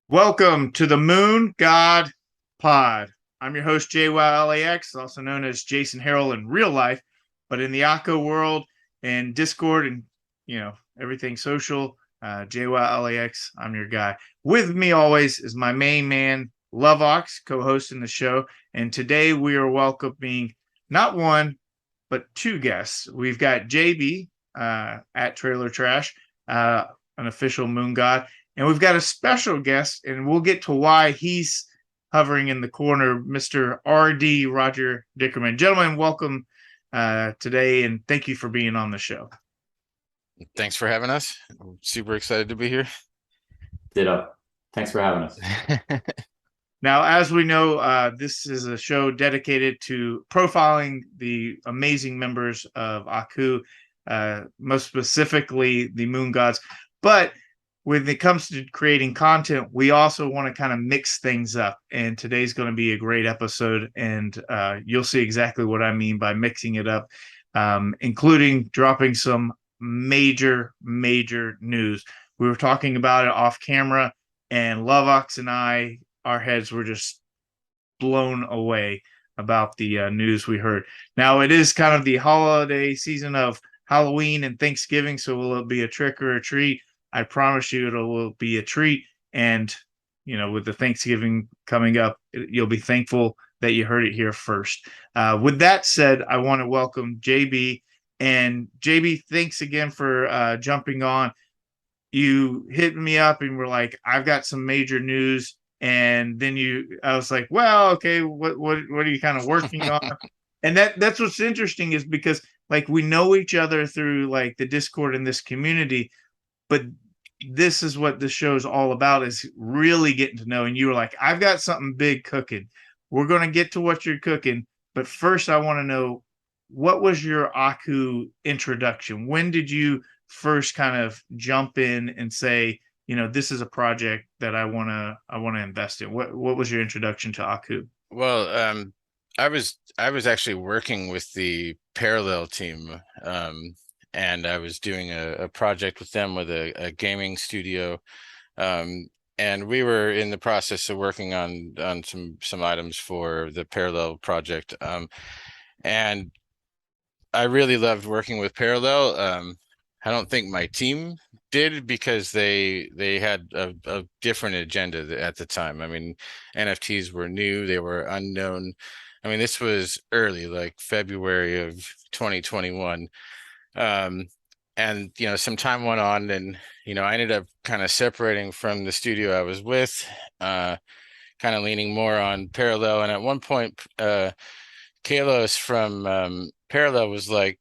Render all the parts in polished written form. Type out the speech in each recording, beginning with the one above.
Welcome to the Moon God Pod. I'm your host, JwowLax, also known as Jason Harrell in real life, but in the Akko world and Discord and, everything social, JwowLax, I'm your guy. With me always is my main man, Lovox, co-hosting the show. And today we are welcoming not one, but two guests. We've got JB at TrailerTrsh, an official Moon God, and we've got a special guest, and we'll get to why he's hovering in the corner, Mr. RD Rodger Dickerman. Gentlemen, welcome today, and thank you for being on the show. Thanks for having us. I'm super excited to be here. Ditto. Thanks for having us. Now, as we know, this is a show dedicated to profiling the amazing members of Aku, most specifically the Moon Gods. But when it comes to creating content, we also want to kind of mix things up. And today's going to be a great episode. And you'll see exactly what I mean by mixing it up, including dropping some major news. We were talking about it off camera, and Lovox and I, our heads were just blown away about the news we heard. Now, it is kind of the holiday season of Halloween and Thanksgiving, so will it be a trick or a treat? I promise you it will be a treat. And, with the Thanksgiving coming up, you'll be thankful that you heard it here first. With that said, I want to welcome JB. And JB, thanks again for jumping on. You hit me up and were like, I've got some major news. And then I was like, well, okay, what are you kind of working on? And that's what's interesting is because like we know each other through like the Discord in this community, but this is what the show's all about, is really getting to know. And you were like, I've got something big cooking. We're going to get to what you're cooking. But first, I want to know, what was your Aku introduction? When did you first kind of jump in and say, this is a project that I want to invest in? What was your introduction to Aku? Well, I was actually working with the Parallel team, and I was doing a project with them with a gaming studio, and we were in the process of working on some items for the Parallel project, and I really loved working with Parallel. I don't think my team did, because they had a different agenda at the time. I mean, NFTs were new, they were unknown. I mean, this was early, like February of 2021. And some time went on, and I ended up kind of separating from the studio I was with, kind of leaning more on Parallel. And at one point, Kalos from Parallel was like,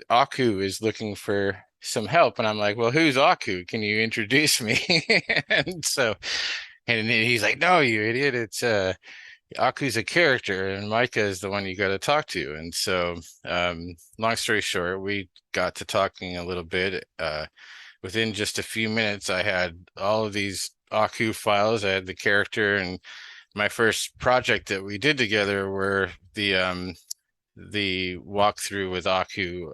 Aku is looking for some help. And I'm like, well, who's Aku? Can you introduce me? And he's like, no, you idiot. It's Aku's a character, and Micah is the one you got to talk to. And so, long story short, we got to talking a little bit. Within just a few minutes, I had all of these Aku files. I had the character, and my first project that we did together were the walkthrough with Aku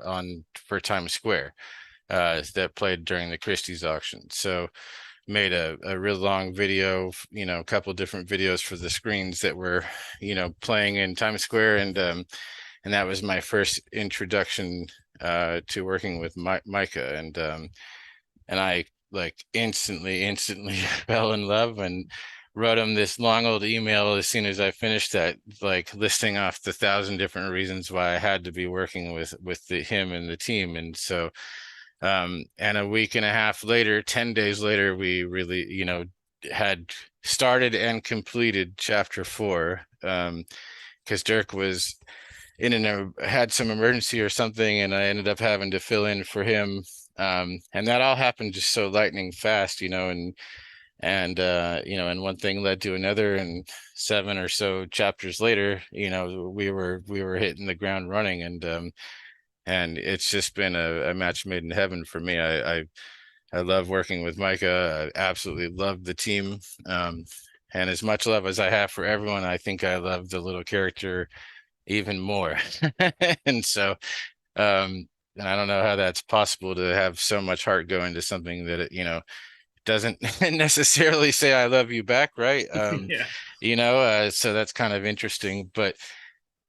for Times Square, that played during the Christie's auction. So made a real long video, a couple of different videos for the screens that were, playing in Times Square. And that was my first introduction to working with Micah. And I like instantly fell in love, and wrote him this long old email as soon as I finished that, like listing off the 1,000 different reasons why I had to be working with him and the team. And so, and a week and a half later, 10 days later, we really, had started and completed chapter 4, because Dirk was had some emergency or something, and I ended up having to fill in for him. And that all happened just so lightning fast, and one thing led to another, and 7 or so chapters later, we were hitting the ground running. And it's just been a match made in heaven for me. I love working with Micah. I absolutely love the team, and as much love as I have for everyone, I think I love the little character even more. And so, and I don't know how that's possible, to have so much heart go into something that doesn't necessarily say I love you back, right? Yeah. So that's kind of interesting, but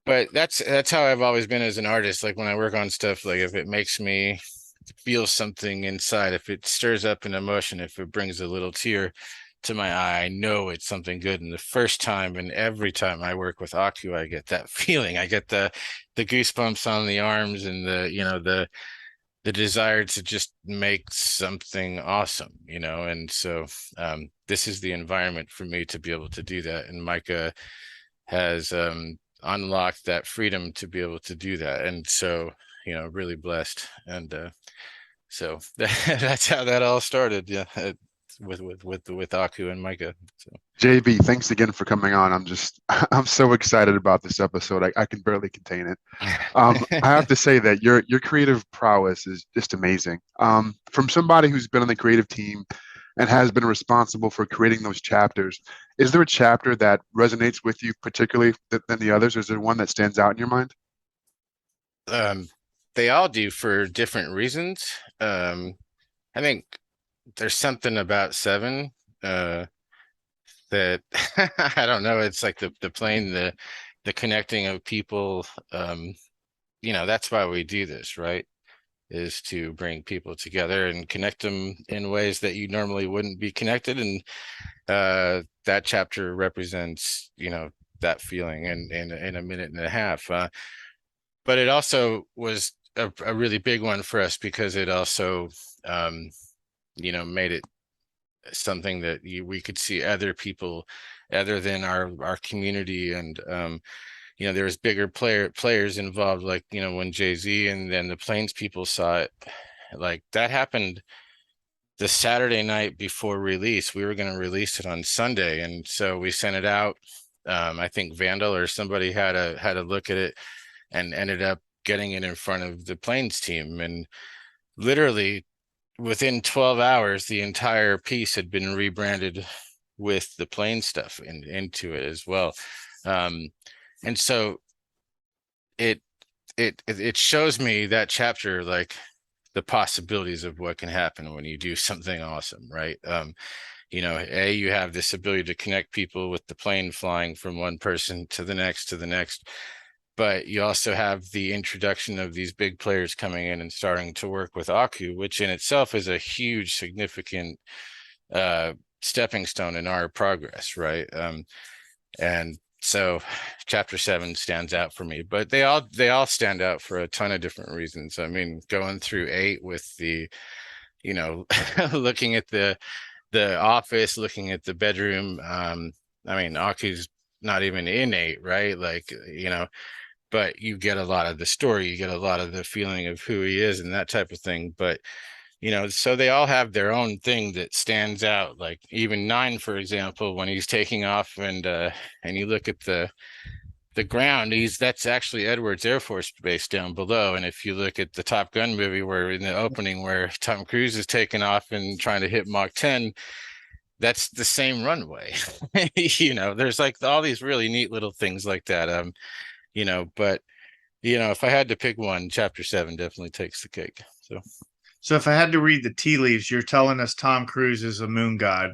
that's how I've always been as an artist. Like when I work on stuff, like if it makes me feel something inside, if it stirs up an emotion, if it brings a little tear to my eye, I know it's something good. And the first time and every time I work with Aku, I get that feeling. I get the goosebumps on the arms and the desire to just make something awesome, and so this is the environment for me to be able to do that. And Micah has unlocked that freedom to be able to do that. And so, really blessed. And so that's how that all started. Yeah. With Aku and Micah. So. JB, thanks again for coming on. I'm so excited about this episode. I can barely contain it. I have to say that your creative prowess is just amazing. From somebody who's been on the creative team and has been responsible for creating those chapters, is there a chapter that resonates with you particularly than the others? Or is there one that stands out in your mind? They all do for different reasons. I think there's something about 7 that I don't know. It's like the plane, the connecting of people. That's why we do this, right? Is to bring people together and connect them in ways that you normally wouldn't be connected. And that chapter represents, that feeling in a minute and a half. But it also was a really big one for us because it also, made it something that we could see other people other than our community. And there's bigger players involved, like when Jay-Z and then the Plains people saw it. Like that happened the Saturday night before release. We were going to release it on Sunday, and so we sent it out. I think Vandal or somebody had a look at it and ended up getting it in front of the Plains team, and literally within 12 hours, the entire piece had been rebranded with the Plains stuff into it as well. And so it shows me that chapter, like the possibilities of what can happen when you do something awesome, right? You have this ability to connect people with the plane flying from one person to the next, but you also have the introduction of these big players coming in and starting to work with Aku, which in itself is a huge, significant stepping stone in our progress, right? And so chapter 7 stands out for me, but they all stand out for a ton of different reasons. I mean, going through 8 with the, looking at the office, looking at the bedroom. I mean, Aku's not even in 8, right? Like, but you get a lot of the story, you get a lot of the feeling of who he is and that type of thing. But so they all have their own thing that stands out. Like even 9, for example, when he's taking off and you look at the ground, that's actually Edwards Air Force Base down below. And if you look at the Top Gun movie, where in the opening where Tom Cruise is taking off and trying to hit Mach 10, that's the same runway. There's like all these really neat little things like that. But if I had to pick one, chapter 7 definitely takes the cake. So if I had to read the tea leaves, you're telling us Tom Cruise is a moon god.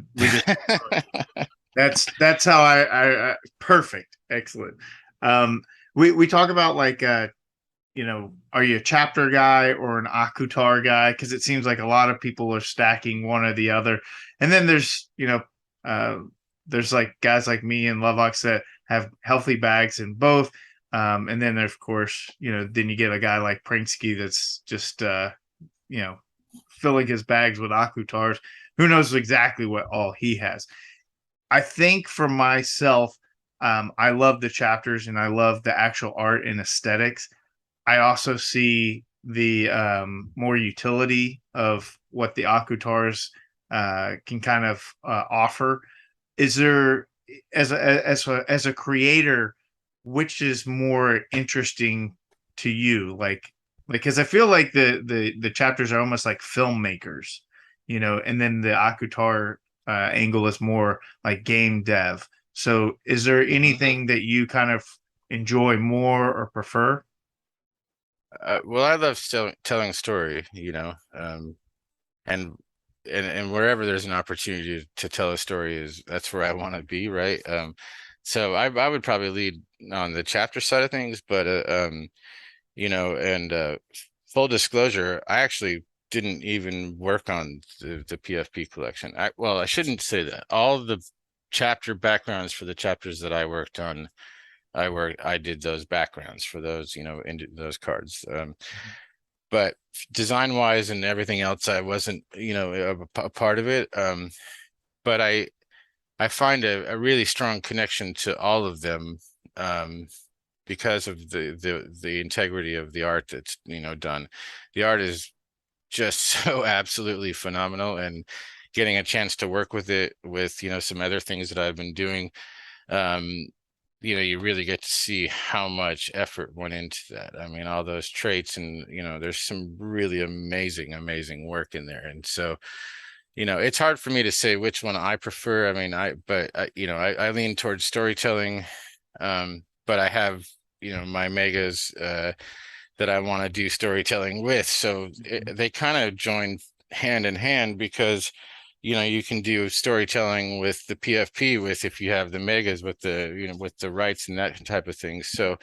That's how I perfect. Excellent. We talk about like are you a chapter guy or an Akutar guy? Because it seems like a lot of people are stacking one or the other. And then there's there's like guys like me and Lovox that have healthy bags in both. And then of course, then you get a guy like Prinksky that's just filling his bags with Akutars. Who knows exactly what all he has. I think for myself, I love the chapters and I love the actual art and aesthetics. I also see the more utility of what the Akutars can kind of offer. Is there, as a creator, which is more interesting to you? Like because I feel like the chapters are almost like filmmakers, and then the Akutar angle is more like game dev. So is there anything that you kind of enjoy more or prefer? Well, I love still telling a story, and and wherever there's an opportunity to tell a story that's where I want to be, right? So I would probably lead on the chapter side of things, but you know, and full disclosure, I actually didn't even work on the PFP collection. Well, I shouldn't say that. All of the chapter backgrounds for the chapters that I worked on, I did those backgrounds for those, you know, into those cards. But design wise and everything else, I wasn't, you know, a part of it. But I find a really strong connection to all of them, because of the integrity of the art that's, you know, done. The art is just so absolutely phenomenal, and getting a chance to work with it with, you know, some other things that I've been doing, you know, you really get to see how much effort went into that. I mean, all those traits, and, you know, there's some really amazing work in there. And so, you know, it's hard for me to say which one I prefer. I mean, you know, I lean towards storytelling, but I have, you know, my megas that I want to do storytelling with. So they kind of join hand in hand, because, you know, you can do storytelling with the PFP with, if you have the megas with the, you know, with the rights and that type of thing. So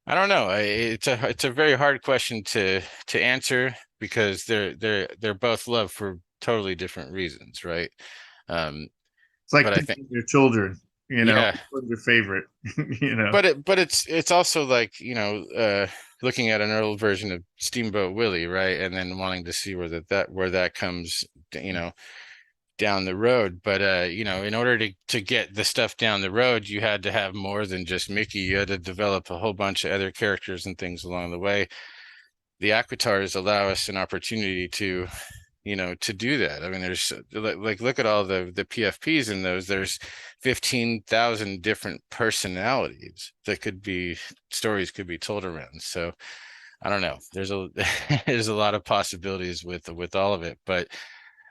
I don't know. It's a very hard question to answer, because they're both loved for totally different reasons, right? It's like But I think, picking your children, you know, yeah, what's your favorite, you know. but it's also like, you know, looking at an old version of Steamboat Willie, right? And then wanting to see where that comes, you know, down the road. But you know, in order to get the stuff down the road, you had to have more than just Mickey. You had to develop a whole bunch of other characters and things along the way. The Aquitars allow us an opportunity to, you know, to do that. I mean, there's like, look at all the PFPs in those. There's 15,000 different personalities that stories could be told around. So I don't know. There's a there's a lot of possibilities with all of it,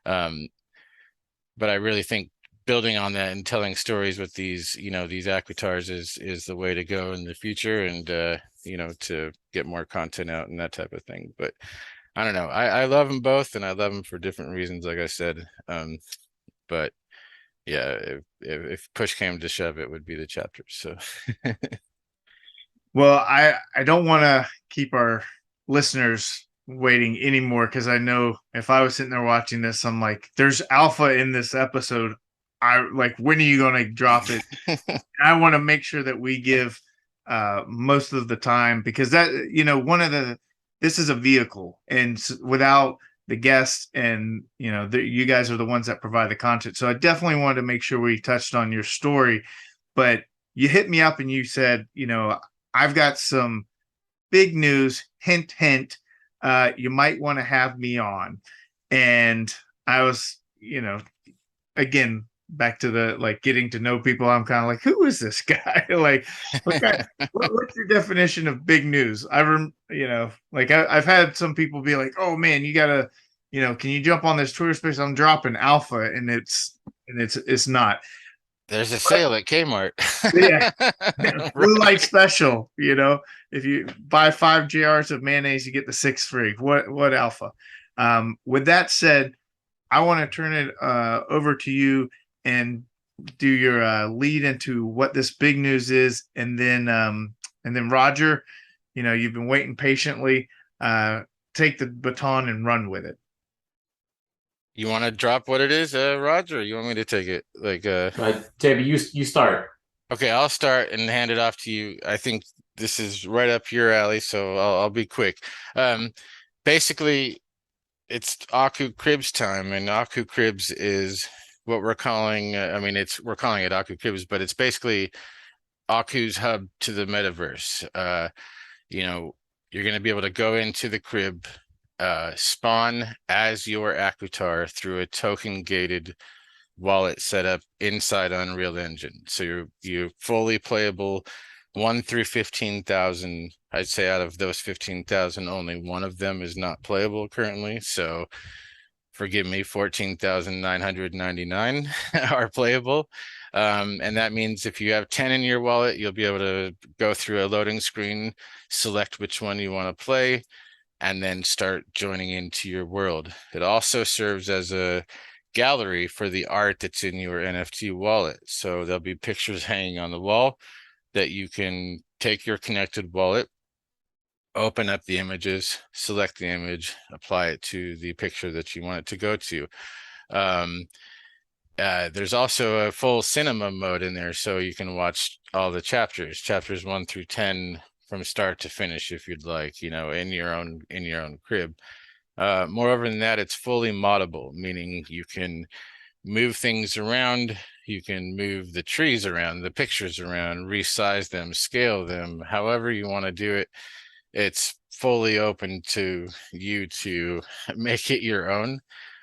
um, but I really think building on that and telling stories with these, you know, these Aquitars is the way to go in the future, and you know, to get more content out and that type of thing. But I don't know. I love them both, and I love them for different reasons, like I said. But yeah, if push came to shove, it would be the chapters. So Well, I don't want to keep our listeners waiting anymore, because I know if I was sitting there watching this, I'm like, there's alpha in this episode. I like, when are you going to drop it? I want to make sure that we give most of the time, because that, you know, this is a vehicle, and without the guests, and, you know, you guys are the ones that provide the content. So I definitely wanted to make sure we touched on your story. But you hit me up and you said, you know, I've got some big news, hint, hint. You might want to have me on. And I was, you know, again, back to the, like, getting to know people. I'm kind of like, who is this guy? Like, what's your definition of big news? You know, like, I've had some people be like, oh man, you gotta, you know, can you jump on this Twitter space? I'm dropping alpha, and it's not. there's a sale at Kmart. Yeah. Blue light special, you know, if you buy 5 jars of mayonnaise, you get the 6 free. What alpha? With that said, I want to turn it over to you and do your lead into what this big news is, and then Roger, you know, you've been waiting patiently. Take the baton and run with it. You want to drop what it is, Roger? Or you want me to take it? Like, JB, you start. okay, I'll start and hand it off to you. I think this is right up your alley, so I'll be quick. Basically, it's Aku Cribs time, and Aku Cribs is what we're calling. I mean, we're calling it Aku Cribs, but it's basically Aku's hub to the metaverse. You know, you're going to be able to go into the crib, spawn as your Akutar through a token gated wallet setup inside Unreal Engine. So you're fully playable 1 through 15,000. I'd say out of those 15,000, only one of them is not playable currently. So forgive me, 14,999 are playable. And that means if you have 10 in your wallet, you'll be able to go through a loading screen, select which one you want to play, and then start joining into your world. It also serves as a gallery for the art that's in your NFT wallet. So there'll be pictures hanging on the wall that you can take your connected wallet, open up the images, select the image, apply it to the picture that you want it to go to. There's also a full cinema mode in there, so you can watch all the chapters 1 through 10 from start to finish if you'd like, in your own crib. Moreover than that, it's fully moddable, meaning you can move things around, you can move the trees around, the pictures around, resize them, scale them, however you want to do it. It's fully open to you to make it your own.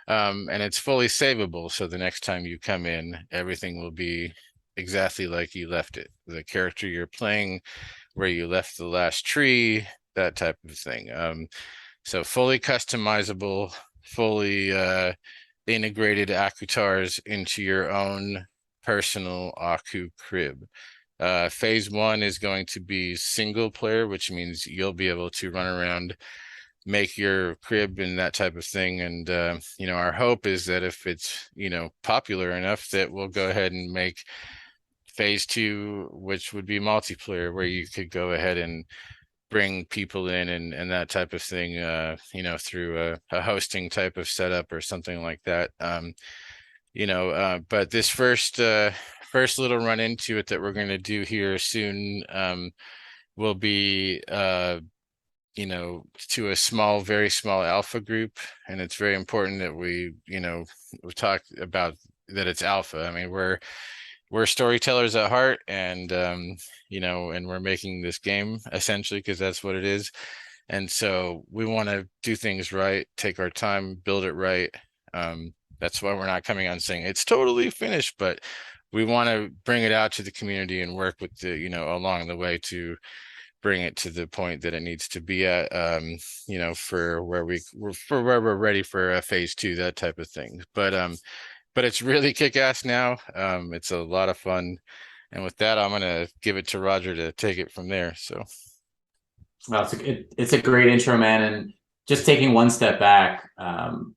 And it's fully savable. So the next time you come in, everything will be exactly like you left it. The character you're playing, where you left the last tree, that type of thing. So fully customizable, fully integrated Akutars into your own personal Aku crib. Phase 1 is going to be single player, which means you'll be able to run around, make your crib and that type of thing. And, our hope is that if it's, popular enough, that we'll go ahead and make phase 2, which would be multiplayer, where you could go ahead and bring people in and that type of thing, through a hosting type of setup or something like that. But this first little run into it that we're going to do here soon will be to a very small alpha group. And it's very important that we talk about that it's alpha. I mean, we're storytellers at heart, and and we're making this game essentially because that's what it is. And so we want to do things right, take our time, build it right. That's why we're not coming on saying it's totally finished, but we want to bring it out to the community and work with the, along the way to bring it to the point that it needs to be at, for where we're ready for a phase 2, that type of thing. But it's really kick-ass now. It's a lot of fun. And with that, I'm going to give it to Roger to take it from there. So. Well, it's a great intro, man. And just taking one step back,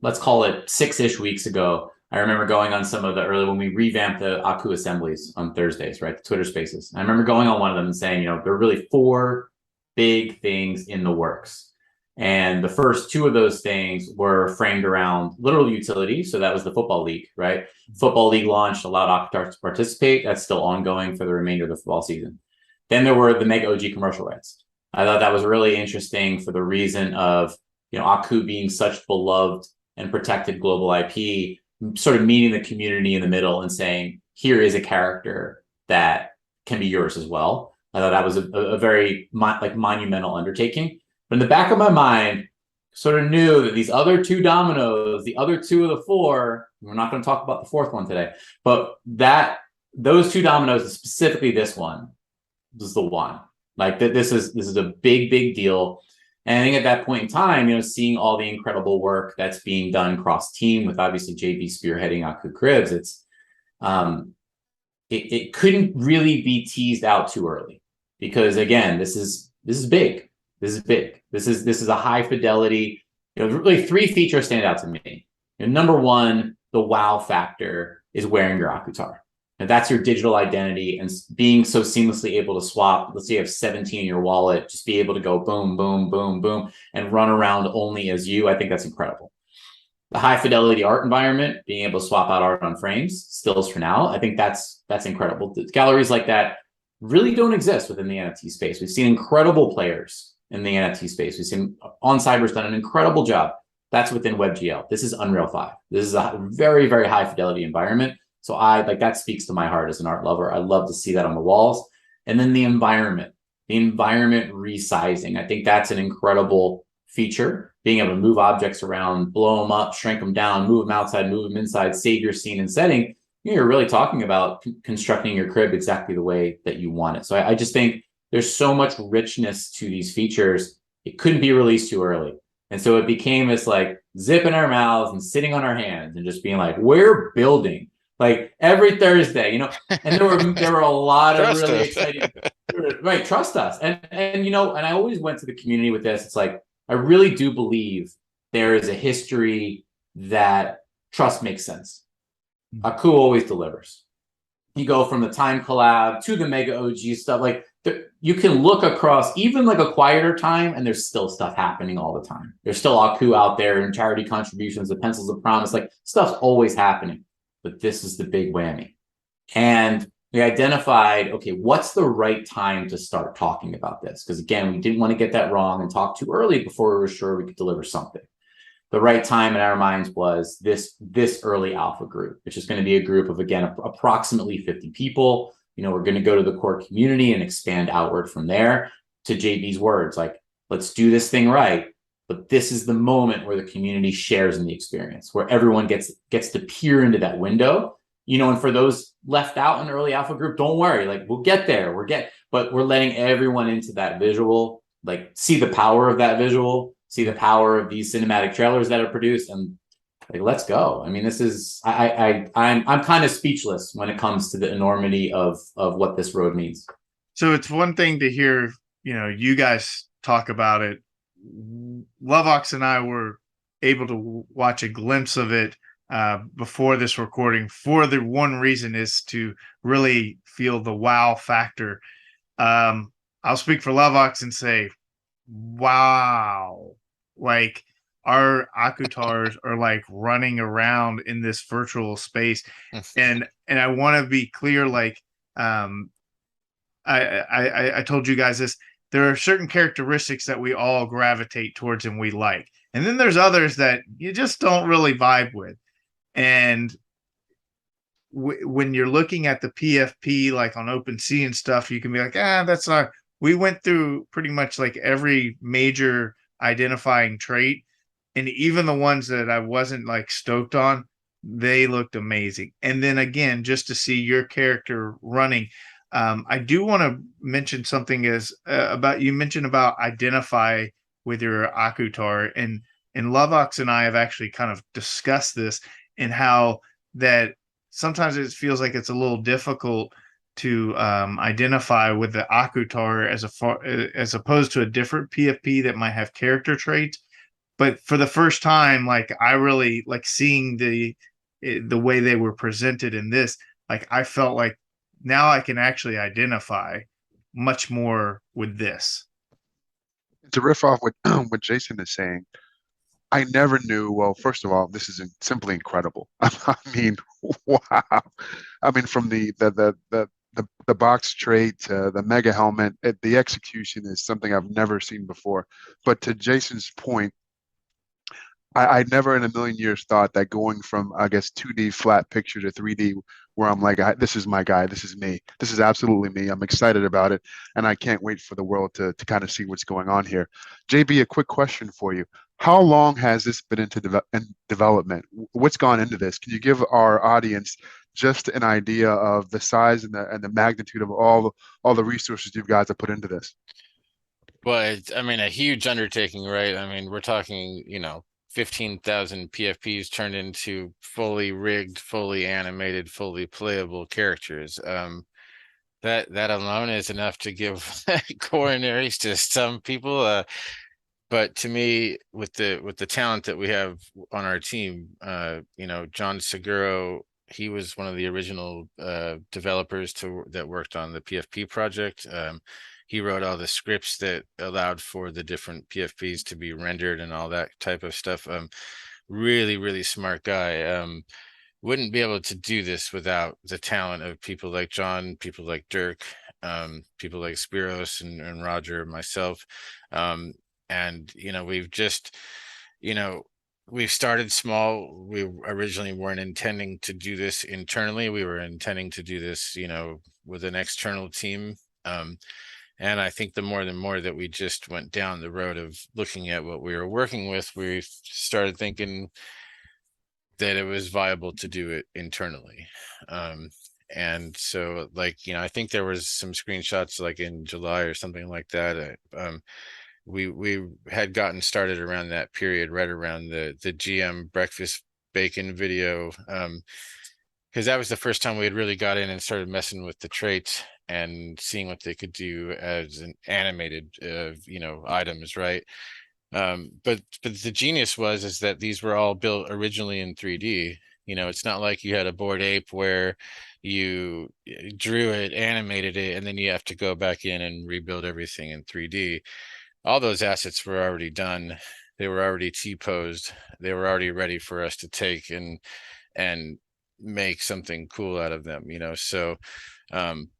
let's call it 6-ish weeks ago, I remember going on some of the early, when we revamped the Aku assemblies on Thursdays, right? The Twitter spaces. I remember going on one of them and saying, there are really 4 big things in the works. And the first 2 of those things were framed around literal utility. So that was the Football League, right? Football League launched, allowed Akutars to participate. That's still ongoing for the remainder of the football season. Then there were the Mega OG commercial rights. I thought that was really interesting for the reason of, Aku being such beloved and protected global IP, sort of meeting the community in the middle and saying, here is a character that can be yours as well. I thought that was a very monumental undertaking. But in the back of my mind, sort of knew that these other 2 dominoes, the other 2 of the 4, we're not going to talk about the 4th one today, but those 2 dominoes, specifically this one, was the one. Like this is a big deal. And I think at that point in time, seeing all the incredible work that's being done cross team with obviously JB spearheading Aku Cribs, it's it couldn't really be teased out too early, because again, this is big. This is big. This is a high fidelity. Really 3 features stand out to me. Number 1, the wow factor is wearing your Akutar. And that's your digital identity, and being so seamlessly able to swap. Let's say you have 17 in your wallet, just be able to go boom, boom, boom, boom, and run around only as you. I think that's incredible. The high fidelity art environment, being able to swap out art on frames, stills for now. I think that's incredible. Galleries like that really don't exist within the NFT space. We've seen incredible players in the NFT space. We've seen On Cyber's done an incredible job. That's within WebGL. This is Unreal 5. This is a very, very high fidelity environment. So that speaks to my heart as an art lover. I love to see that on the walls. And then the environment resizing. I think that's an incredible feature, being able to move objects around, blow them up, shrink them down, move them outside, move them inside, save your scene and setting. You're really talking about constructing your crib exactly the way that you want it. So I just think there's so much richness to these features. It couldn't be released too early. And so it became this like zip in our mouths and sitting on our hands and just being like, we're building. Like every Thursday, and there were a lot of really exciting, right? Trust us. And I always went to the community with this. It's like, I really do believe there is a history that trust makes sense. Aku always delivers. You go from the Time collab to the Mega OG stuff. Like you can look across even like a quieter time, and there's still stuff happening all the time. There's still Aku out there and charity contributions, the Pencils of Promise. Like stuff's always happening. But this is the big whammy. And we identified, okay, what's the right time to start talking about this? Because again, we didn't want to get that wrong and talk too early before we were sure we could deliver something. The right time in our minds was this early alpha group, which is going to be a group of, again, approximately 50 people. You know, we're going to go to the core community and expand outward from there. To JB's words, like, let's do this thing right. But this is the moment where the community shares in the experience, where everyone gets to peer into that window. You know, and for those left out in the early alpha group, don't worry, like we'll get there. But we're letting everyone into that visual, like see the power of that visual, see the power of these cinematic trailers that are produced, and like, let's go. I mean, this is I'm kind of speechless when it comes to the enormity of what this road means. So it's one thing to hear, you know, you guys talk about it. JwowLax and I were able to watch a glimpse of it before this recording, for the one reason is to really feel the wow factor. I'll speak for JwowLax and say, wow, like our Akutars are like running around in this virtual space. and I want to be clear, like I told you guys this, there are certain characteristics that we all gravitate towards and we like, and then there's others that you just don't really vibe with. And when you're looking at the PFP, like on OpenSea and stuff, you can be like, that's not. We went through pretty much like every major identifying trait, and even the ones that I wasn't like stoked on, they looked amazing. And then again, just to see your character running, I do want to mention something is about, you mentioned about identify with your Akutar, and JwowLax and I have actually kind of discussed this, and how that sometimes it feels like it's a little difficult to identify with the Akutar as opposed to a different PFP that might have character traits. But for the first time, like I really like seeing the way they were presented in this. Like I felt like now I can actually identify much more with this. To riff off what what Jason is saying, I never knew. Well, first of all, this is simply incredible. I mean, wow. I mean, from the box trait to the mega helmet, the execution is something I've never seen before. But to Jason's point, I never in a million years thought that going from, I guess, 2D flat picture to 3D, where I'm like, this is my guy, this is me, this is absolutely me. I'm excited about it, and I can't wait for the world to kind of see what's going on here. JB, a quick question for you. How long has this been in development? What's gone into this? Can you give our audience just an idea of the size and the magnitude of all the resources you guys have put into this? Well, I mean, a huge undertaking, right? I mean, we're talking, 15,000 PFPs turned into fully rigged, fully animated, fully playable characters. That alone is enough to give coronaries to some people. But to me, with the talent that we have on our team, John Seguro, he was one of the original developers that worked on the PFP project. He wrote all the scripts that allowed for the different PFPs to be rendered and all that type of stuff. Really, really smart guy. Wouldn't be able to do this without the talent of people like John, people like Dirk, people like Spiros and Roger, myself. And, we've just, we've started small. We originally weren't intending to do this internally. We were intending to do this, with an external team. And I think the more that we just went down the road of looking at what we were working with, we started thinking that it was viable to do it internally. And so, I think there was some screenshots like in July or something like that. We had gotten started around that period, right around the GM breakfast bacon video, because that was the first time we had really got in and started messing with the traits and seeing what they could do as an animated items, right? But the genius is that these were all built originally in 3D. You know, it's not like you had a Bored Ape where you drew it, animated it, and then you have to go back in and rebuild everything in 3D. All those assets were already done. They were already T-posed. They were already ready for us to take and make something cool out of them, you know. So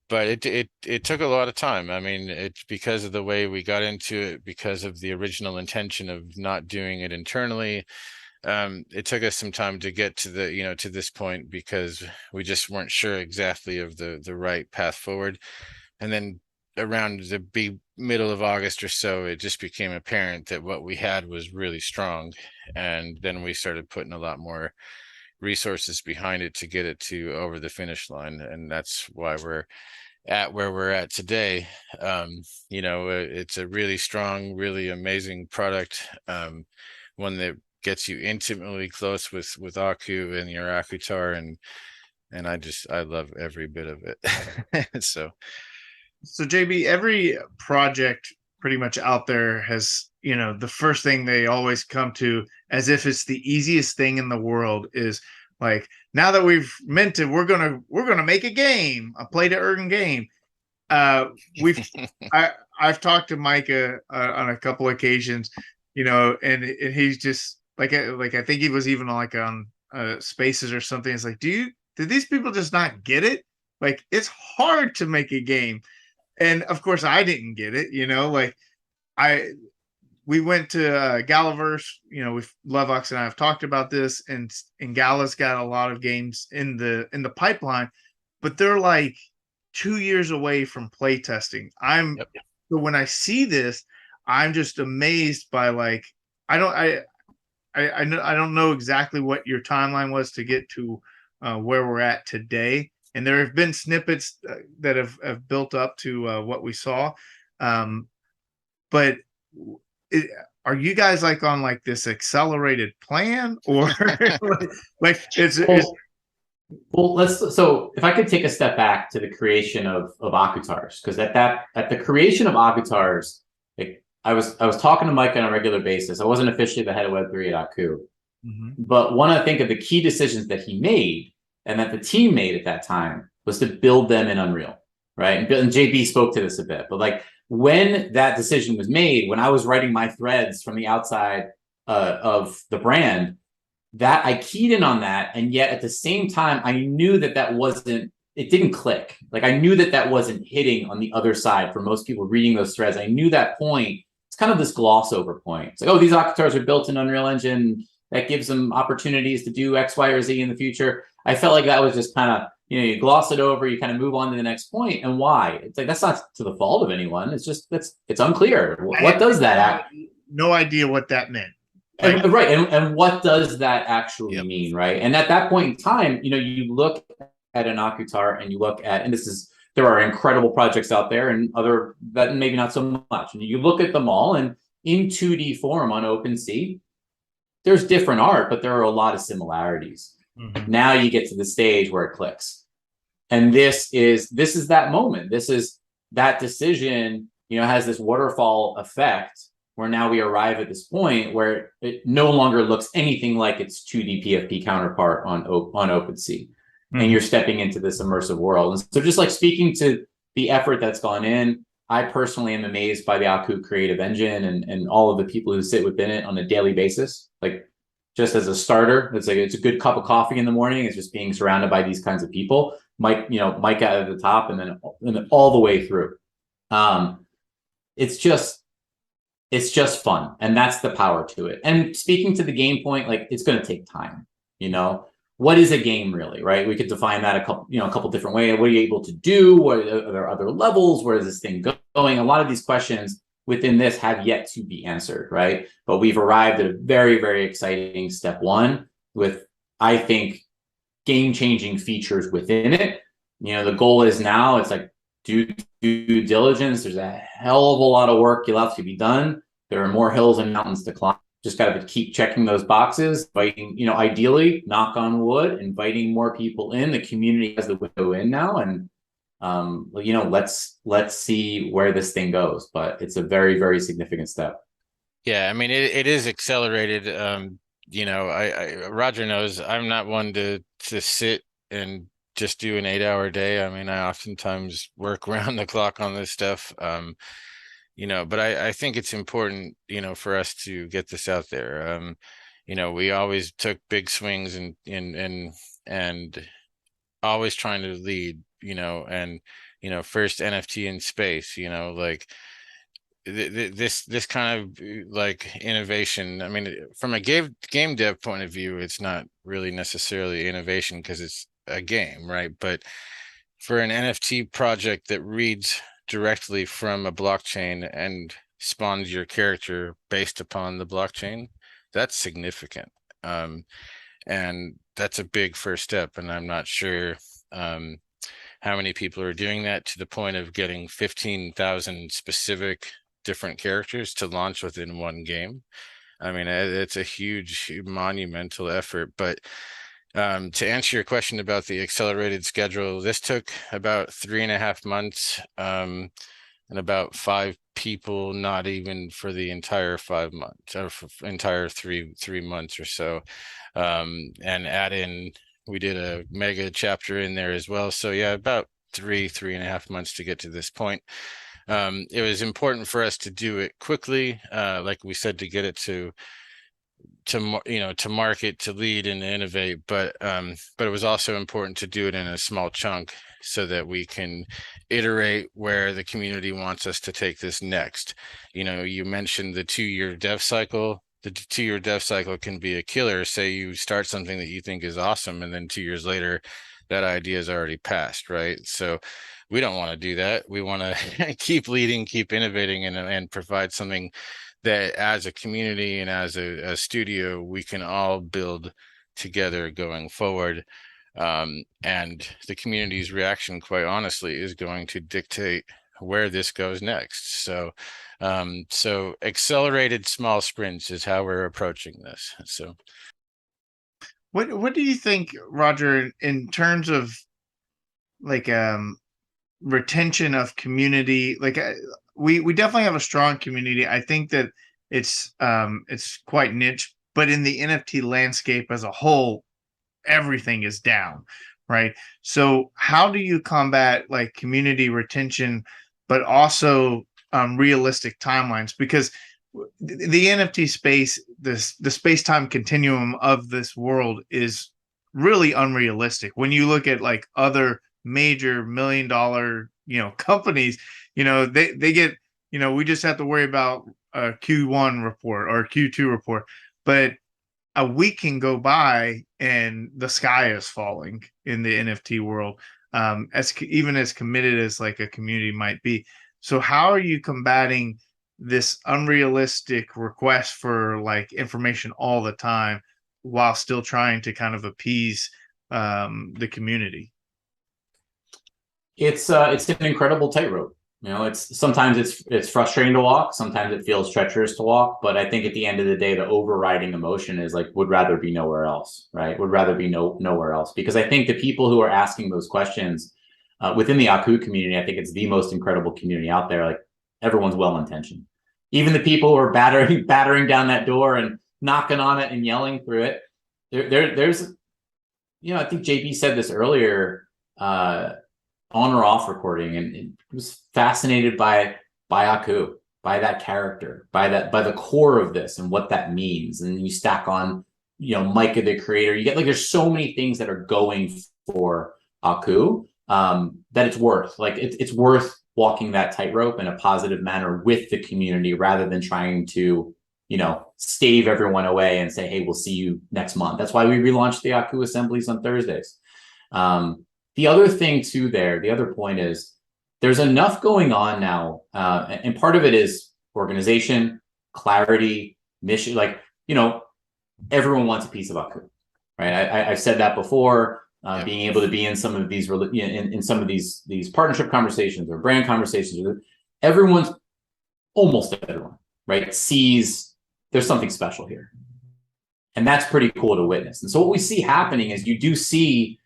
but it took a lot of time. I mean, it's because of the way we got into it, because of the original intention of not doing it internally. It took us some time to get to the, you know, to this point, because we just weren't sure exactly of the right path forward. And then around the big middle of August or so, it just became apparent that what we had was really strong. And then we started putting a lot more resources behind it to get it to over the finish line. And that's why we're at where we're at today. You know, it's a really strong, really amazing product. One that gets you intimately close with Aku and your Akutar, and I love every bit of it. So JB, every project pretty much out there has, you know, the first thing they always come to, as if it's the easiest thing in the world, is like, now that we've minted, we're gonna make a game, a play to earn game. We've I've talked to Micah on a couple occasions, you know, and he's just like I think he was even like on Spaces or something. It's like, did these people just not get it? Like, it's hard to make a game. And of course I didn't get it, you know. Like, I we went to Galaverse, you know, with Lovox and I have talked about this, and Gala's got a lot of games in the pipeline, but they're like 2 years away from play testing. Yep. So when I see this, I'm just amazed by, like, I don't know exactly what your timeline was to get to where we're at today. And there have been snippets that have built up to what we saw. But are you guys like on like this accelerated plan, or like so if I could take a step back to the creation of Akutars, because at the creation of Akutars, like, I was talking to Mike on a regular basis. I wasn't officially the head of Web3 at Aku, but one I think of the key decisions that he made and that the team made at that time was to build them in Unreal, right? And JB spoke to this a bit, but like, when that decision was made, when I was writing my threads from the outside of the brand, that I keyed in on that, and yet at the same time, I knew that wasn't, it didn't click. Like, I knew that wasn't hitting on the other side for most people reading those threads. I knew that point. It's kind of this gloss over point. It's like, oh, these Akutars are built in Unreal Engine. That gives them opportunities to do X, Y, or Z in the future. I felt like that was just kind of, you know, you gloss it over, you kind of move on to the next point. And why? It's like, that's not to the fault of anyone. It's just, it's unclear. What does that act? No idea what that meant. Right. And what does that actually mean? Right. And at that point in time, you know, you look at an Akutar and you look at, and there are incredible projects out there and other that maybe not so much. And you look at them all, and in 2D form on OpenSea, there's different art, but there are a lot of similarities. Now you get to the stage where it clicks. And this is that moment. This is that decision, you know, has this waterfall effect where now we arrive at this point where it no longer looks anything like its 2D PFP counterpart on OpenSea. And you're stepping into this immersive world. And so, just like speaking to the effort that's gone in, I personally am amazed by the Aku creative engine and all of the people who sit within it on a daily basis. Like, just as a starter, it's a good cup of coffee in the morning. It's just being surrounded by these kinds of people. Mike at the top, and then all the way through. It's just fun, and that's the power to it. And speaking to the game point, like, it's going to take time. You know, what is a game really, right? We could define that a couple different ways. What are you able to do? What are there other levels? Where is this thing going? A lot of these questions within this have yet to be answered, right? But we've arrived at a very, very exciting step one with, I think, game-changing features within it. You know, the goal is now, it's like, due diligence. There's a hell of a lot of work you'll have to be done. There are more hills and mountains to climb. Just got to keep checking those boxes, inviting, you know, ideally, knock on wood, inviting more people in. The community has the window in now, and you know, let's see where this thing goes. But it's a very, very significant step. Yeah, I mean it is accelerated. You know, Roger knows I'm not one to sit and just do an 8-hour day. I mean, I oftentimes work around the clock on this stuff. You know, but I think it's important, you know, for us to get this out there. You know, we always took big swings and always trying to lead, you know, and you know, first NFT in space, you know, like this kind of like innovation. I mean, from a game dev point of view, it's not really necessarily innovation because it's a game, right? But for an NFT project that reads directly from a blockchain and spawns your character based upon the blockchain, that's significant. And that's a big first step. And I'm not sure how many people are doing that to the point of getting 15,000 specific different characters to launch within one game. I mean, it's a huge, monumental effort. But to answer your question about the accelerated schedule, this took about 3.5 months, and about 5 people, not even for the entire 5 months, or for entire three months or so. And add in, we did a mega chapter in there as well. So yeah, about 3.5 months to get to this point. It was important for us to do it quickly, like we said, to get it to you know, to market, to lead and innovate, but it was also important to do it in a small chunk so that we can iterate where the community wants us to take this next. You know, you mentioned the 2-year dev cycle. The 2-year dev cycle can be a killer. Say you start something that you think is awesome, and then 2 years later that idea is already passed, right? So we don't want to do that. We want to keep leading, keep innovating, and provide something that as a community and as a studio, we can all build together going forward. And the community's reaction, quite honestly, is going to dictate where this goes next. So, so accelerated small sprints is how we're approaching this. So, what do you think, Roger, in terms of like retention of community? Like we definitely have a strong community. I think that it's quite niche, but in the NFT landscape as a whole, everything is down, right? So how do you combat like community retention, but also realistic timelines? Because the NFT space, the space-time continuum of this world is really unrealistic. When you look at like other major $1 million, companies, they get, we just have to worry about a Q1 report or a Q2 report, but a week can go by and the sky is falling in the NFT world, even as committed as like a community might be. So how are you combating this unrealistic request for like information all the time while still trying to kind of appease the community? It's an incredible tightrope. It's sometimes it's frustrating to walk. Sometimes it feels treacherous to walk. But I think at the end of the day, the overriding emotion is like, would rather be nowhere else, right? Would rather be nowhere else. Because I think the people who are asking those questions within the Aku community, I think it's the most incredible community out there. Like everyone's well-intentioned. Even the people who are battering down that door and knocking on it and yelling through it. There's, I think JB said this earlier, on or off recording, and was fascinated by Aku, by that character, by the core of this and what that means. And you stack on, Micah the creator, you get like there's so many things that are going for Aku that it's worth it's worth walking that tightrope in a positive manner with the community rather than trying to stave everyone away and say, hey, we'll see you next month. That's why we relaunched the Aku assemblies on Thursdays. The other thing too the other point is there's enough going on now. And part of it is organization, clarity, mission. Like, everyone wants a piece of Aku, right? I've said that before, being able to be in some of these, in some of these partnership conversations or brand conversations, almost everyone, right, sees there's something special here. And that's pretty cool to witness. And so what we see happening is you do see,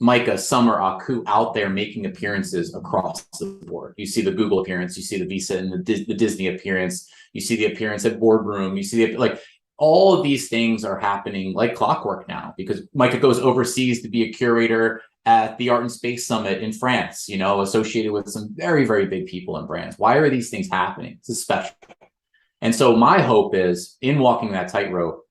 Micah, Summer, Aku out there making appearances across the board. You see the Google appearance, you see the Visa and the Disney appearance, you see the appearance at Boardroom, you see like all of these things are happening like clockwork now because Micah goes overseas to be a curator at the Art and Space Summit in France, associated with some very, very big people and brands. Why are these things happening? This is special. And so my hope is in walking that tightrope,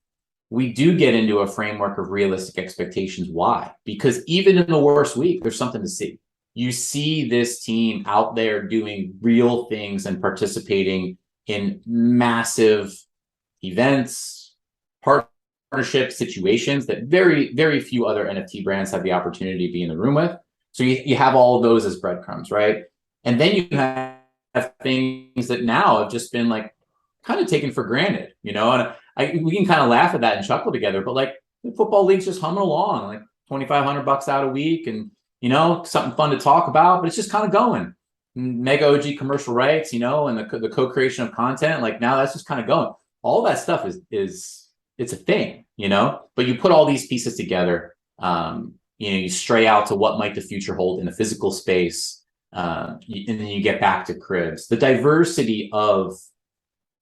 we do get into a framework of realistic expectations. Why? Because even in the worst week, there's something to see. You see this team out there doing real things and participating in massive events, partnership situations that very, very few other NFT brands have the opportunity to be in the room with. So you have all of those as breadcrumbs, right? And then you have things that now have just been like kind of taken for granted, and we can kind of laugh at that and chuckle together, but like the football league's just humming along, like $2,500 out a week, and something fun to talk about, but it's just kind of going. Mega OG commercial rights, and the co-creation of content, like now that's just kind of going. All that stuff is it's a thing, but you put all these pieces together, you stray out to what might the future hold in a physical space, and then you get back to cribs. The diversity of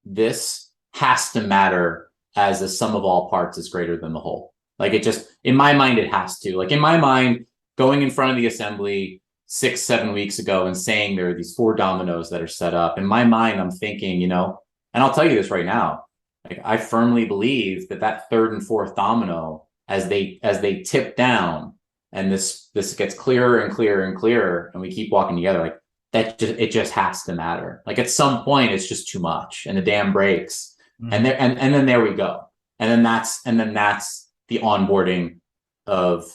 this has to matter as the sum of all parts is greater than the whole. Like it just, in my mind, it has to. Like in my mind, going in front of the assembly 6-7 weeks ago and saying there are these 4 dominoes that are set up, in my mind, I'm thinking, and I'll tell you this right now, like I firmly believe that 3rd and 4th domino, as they tip down and this gets clearer and clearer and clearer, and we keep walking together, like it just has to matter. Like at some point it's just too much and the dam breaks, and then there we go. And then that's the onboarding of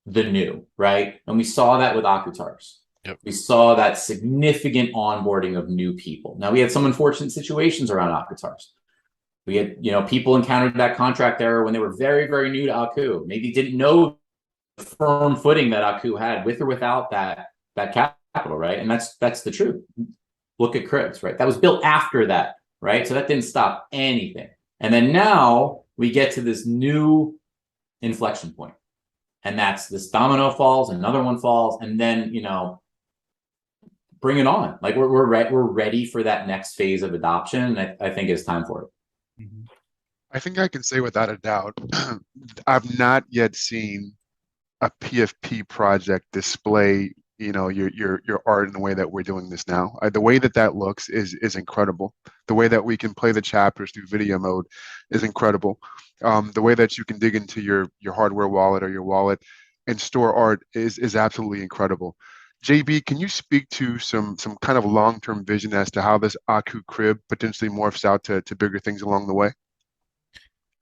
the new, right? And we saw that with Akutars. Yep. We saw that significant onboarding of new people. Now we had some unfortunate situations around Akutars. We had, people encountered that contract error when they were very, very new to Aku. Maybe didn't know the firm footing that Aku had with or without that capital, right? And that's the truth. Look at Cribs, right? That was built after that, right? So that didn't stop anything. And then now we get to this new inflection point, and that's this domino falls, another one falls, and then bring it on. Like we're ready for that next phase of adoption. And I think it's time for it. I think I can say without a doubt, I've not yet seen a PFP project display your art in the way that we're doing this now. The way that looks is incredible. The way that we can play the chapters through video mode is incredible. The way that you can dig into your hardware wallet or your wallet and store art is absolutely incredible. JB, can you speak to some kind of long-term vision as to how this Aku crib potentially morphs out to bigger things along the way?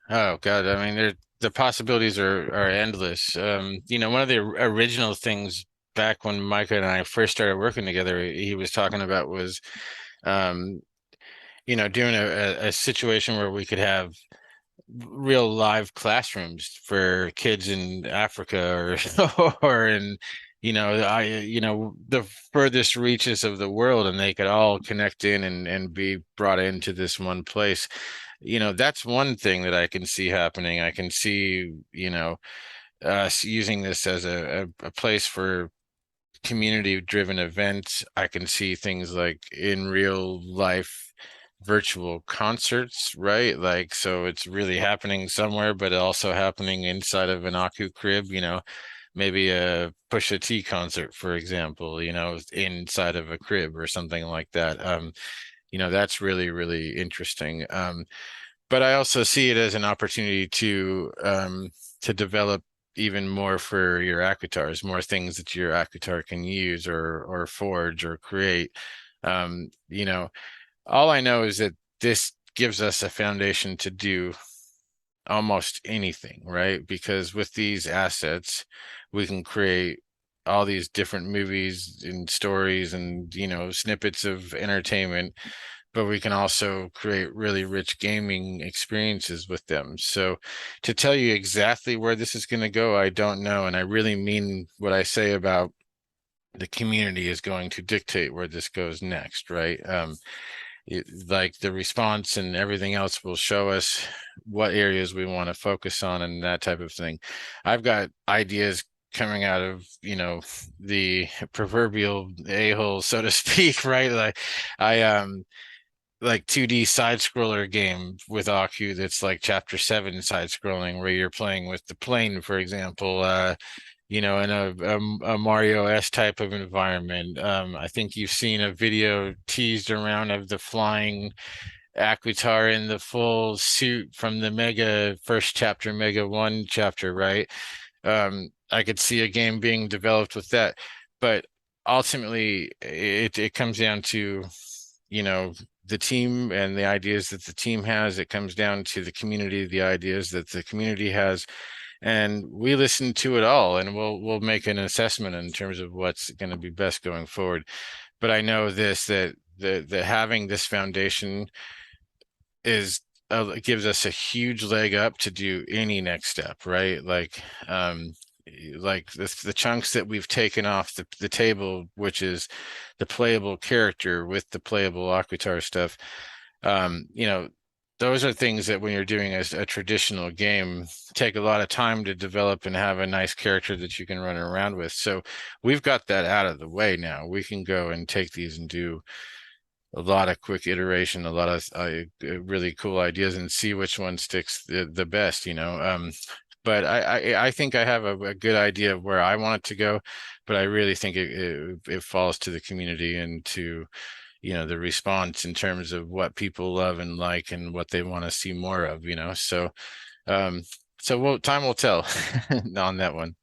Oh God, I mean, the possibilities are endless. One of the original things back when Micah and I first started working together, he was talking about was, doing a situation where we could have real live classrooms for kids in Africa or in, the furthest reaches of the world, and they could all connect in and be brought into this one place. That's one thing that I can see happening. I can see, us using this as a place for community-driven events. I can see things like in real life virtual concerts, right? Like, so it's really happening somewhere, but also happening inside of an Aku crib, maybe a Pusha T concert, for example, inside of a crib or something like that. That's really, really interesting. But I also see it as an opportunity to develop even more for your Akutars, more things that your Akutar can use or forge or create. All I know is that this gives us a foundation to do almost anything, right? Because with these assets, we can create all these different movies and stories and, snippets of entertainment, but we can also create really rich gaming experiences with them. So to tell you exactly where this is going to go, I don't know. And I really mean what I say about the community is going to dictate where this goes next, right? Like the response and everything else will show us what areas we want to focus on and that type of thing. I've got ideas coming out of, you know, the proverbial a-hole, so to speak, right? Like I like 2D side scroller game with Aku that's like chapter 7 side scrolling, where you're playing with the plane, for example, you know, in a Mario S type of environment. I think you've seen a video teased around of the flying Aquitar in the full suit from the Mega first chapter, Mega 1 chapter, right? I could see a game being developed with that, but ultimately it comes down to, you know, the team and the ideas that the team has. It comes down to the community, the ideas that the community has, and we listen to it all, and we'll make an assessment in terms of what's going to be best going forward. But I know this, that the having this foundation is gives us a huge leg up to do any next step, right? Like the chunks that we've taken off the table, which is the playable character with the playable Aquitar stuff. You know, those are things that when you're doing a traditional game take a lot of time to develop and have a nice character that you can run around with. So we've got that out of the way now. We can go and take these and do a lot of quick iteration, a lot of really cool ideas, and see which one sticks the best, you know. But I think I have a good idea of where I want it to go, but I really think it falls to the community and to, you know, the response in terms of what people love and like and what they want to see more of, you know. So time will tell on that one.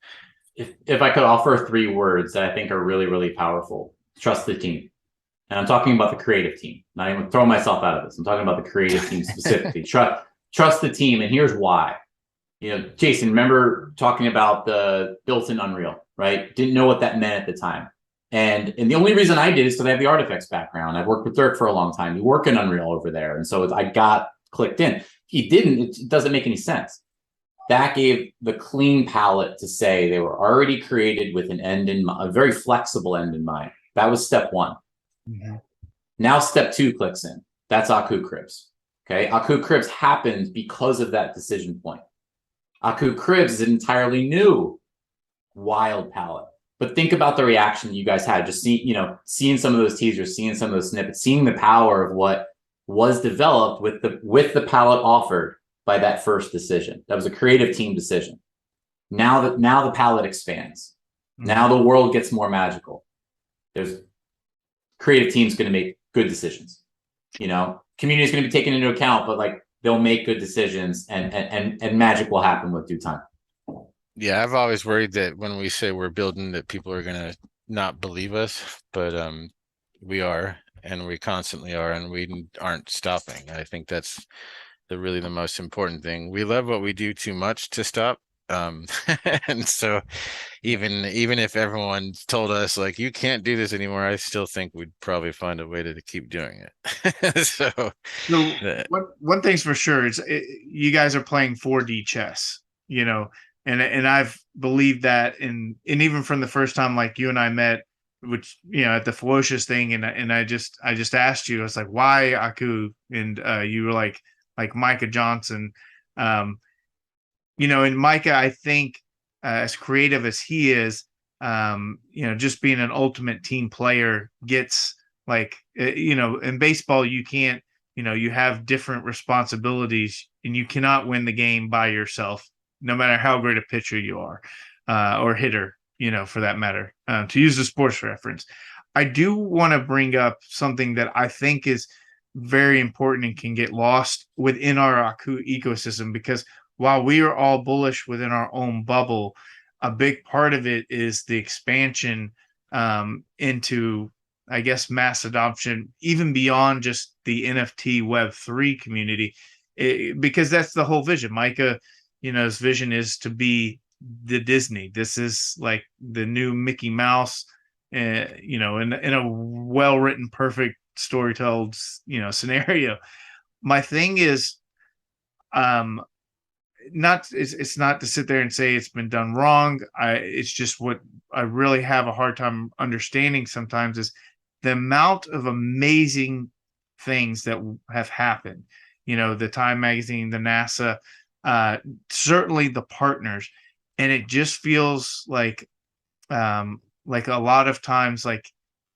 If I could offer 3 words that I think are really, really powerful: trust the team. And I'm talking about the creative team. Not even throw myself out of this. I'm talking about the creative team specifically. Trust the team, and here's why. You know, Jason, remember talking about the built-in Unreal, right? Didn't know what that meant at the time. And the only reason I did is because I have the artifacts background. I've worked with Dirk for a long time. You work in Unreal over there. And so I got clicked in. He didn't. It doesn't make any sense. That gave the clean palette to say they were already created with an end in mind, a very flexible end in mind. That was step 1. Mm-hmm. Now step 2 clicks in. That's Aku Cribs. Okay, Aku Cribs happened because of that decision point. Aku Cribs is an entirely new wild palette. But think about the reaction you guys had, just seeing some of those teasers, seeing some of those snippets, seeing the power of what was developed with the palette offered by that first decision. That was a creative team decision. Now the palette expands. Mm-hmm. Now the world gets more magical. There's creative team's going to make good decisions. You know, community is going to be taken into account, but like they'll make good decisions, and magic will happen with due time. Yeah, I've always worried that when we say we're building, that people are going to not believe us, but we are, and we constantly are, and we aren't stopping. I think that's really the most important thing. We love what we do too much to stop. And so even if everyone told us like you can't do this anymore, I still think we'd probably find a way to keep doing it. So one thing's for sure is you guys are playing 4D chess, you know, and I've believed that, and even from the first time like you and I met, which, you know, at the Ferocious thing, and I just asked you, I was like, why Aku? And you were like Micah Johnson. You know, and Micah, I think, as creative as he is, you know, just being an ultimate team player gets like, you know, in baseball, you can't, you know, you have different responsibilities, and you cannot win the game by yourself, no matter how great a pitcher you are, or hitter, you know, for that matter, to use a sports reference. I do want to bring up something that I think is very important and can get lost within our Aku ecosystem, because while we are all bullish within our own bubble, a big part of it is the expansion into, I guess, mass adoption, even beyond just the NFT Web3 community, because that's the whole vision. Micah, you know, his vision is to be the Disney. This is like the new Mickey Mouse, you know, in a well-written, perfect storytold, you know, scenario. My thing is, it's not to sit there and say it's been done wrong. It's just what I really have a hard time understanding sometimes is the amount of amazing things that have happened. You know, the Time magazine, the NASA, certainly the partners. and it just feels like a lot of times, like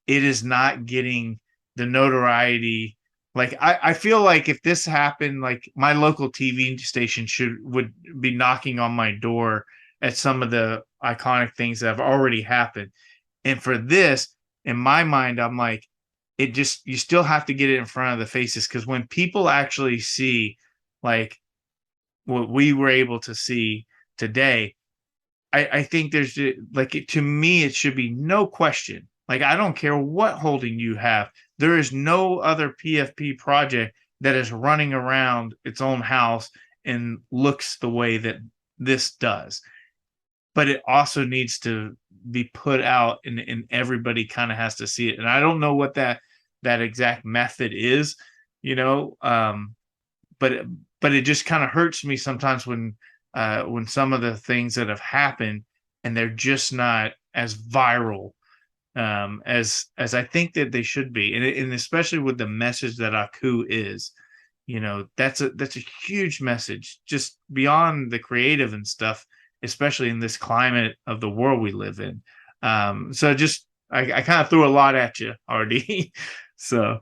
it is not getting the notoriety. Like I feel like if this happened, like my local TV station would be knocking on my door at some of the iconic things that have already happened. And for this, in my mind, I'm like, you still have to get it in front of the faces, because when people actually see like what we were able to see today, I think there's like, to me, it should be no question. Like, I don't care what holding you have. There is no other PFP project that is running around its own house and looks the way that this does. But it also needs to be put out, and everybody kind of has to see it. And I don't know what that exact method is, you know. But it just kind of hurts me sometimes when some of the things that have happened and they're just not as viral as I think that they should be, and especially with the message that Aku is, you know, that's a huge message, just beyond the creative and stuff, especially in this climate of the world we live in. So just I kind of threw a lot at you, RD. So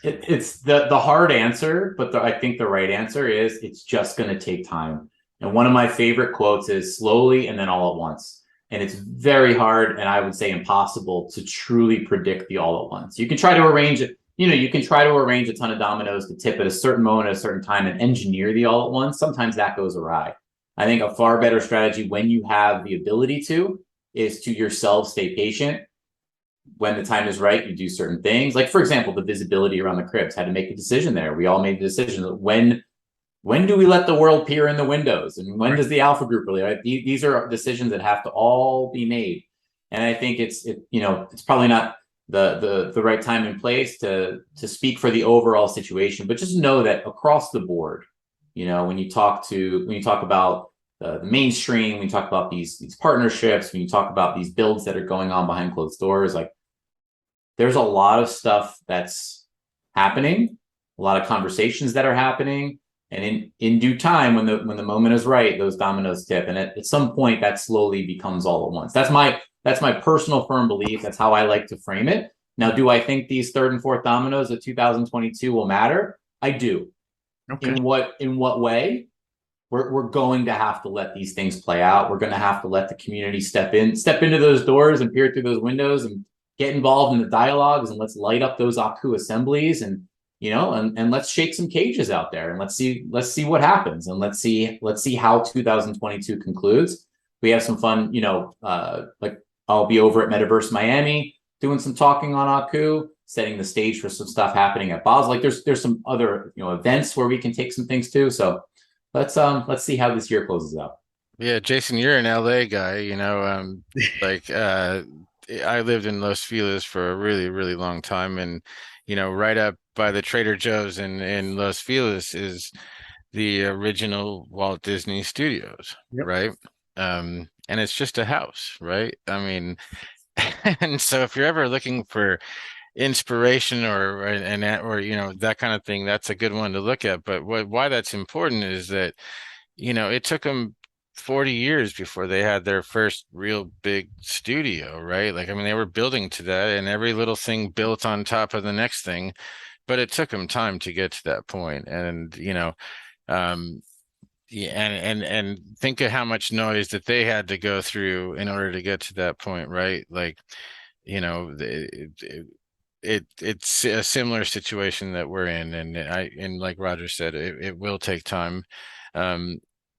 it's the hard answer, but I think the right answer is it's just going to take time. And one of my favorite quotes is slowly and then all at once. And it's very hard, and I would say impossible, to truly predict the all at once. You can try to arrange it, you know, you can try to arrange a ton of dominoes to tip at a certain moment at a certain time and engineer the all at once. Sometimes that goes awry. I think a far better strategy, when you have the ability to, is to yourself stay patient. When the time is right, you do certain things. Like, for example, the visibility around the cribs, had to make a decision there. We all made the decision that when do we let the world peer in the windows, and when does the alpha group really, right? These are decisions that have to all be made. And I think it's probably not the right time and place to speak for the overall situation, but just know that across the board, you know, when you talk about the mainstream, when you talk about these partnerships, when you talk about these builds that are going on behind closed doors, like, there's a lot of stuff that's happening, a lot of conversations that are happening. And in due time, when the moment is right, those dominoes tip, and at some point that slowly becomes all at once. That's my personal firm belief. That's how I like to frame it. Now, do I think these third and fourth dominoes of 2022 will matter? I do. Okay. In what way? We're going to have to let these things play out. We're going to have to let the community step into those doors and peer through those windows and get involved in the dialogues, and let's light up those Aku assemblies, and you know, and let's shake some cages out there, and let's see what happens, and let's see how 2022 concludes. We have some fun, you know, like I'll be over at Metaverse Miami doing some talking on Aku, setting the stage for some stuff happening at Basel. Like there's some other, you know, events where we can take some things too. So let's see how this year closes out. Yeah, Jason, you're an LA guy, you know, like I lived in Los Feliz for a really, really long time, and you know, right up by the Trader Joe's in Los Feliz is the original Walt Disney Studios, yep. Right? And it's just a house, right? I mean, and so if you're ever looking for inspiration or you know, that kind of thing, that's a good one to look at. But why that's important is that, you know, it took them 40 years before they had their first real big studio, right? Like, I mean, they were building to that, and every little thing built on top of the next thing, but it took them time to get to that point. And, you know, yeah, and think of how much noise that they had to go through in order to get to that point, right? Like, you know, it's a similar situation that we're in, and like Roger said, it will take time.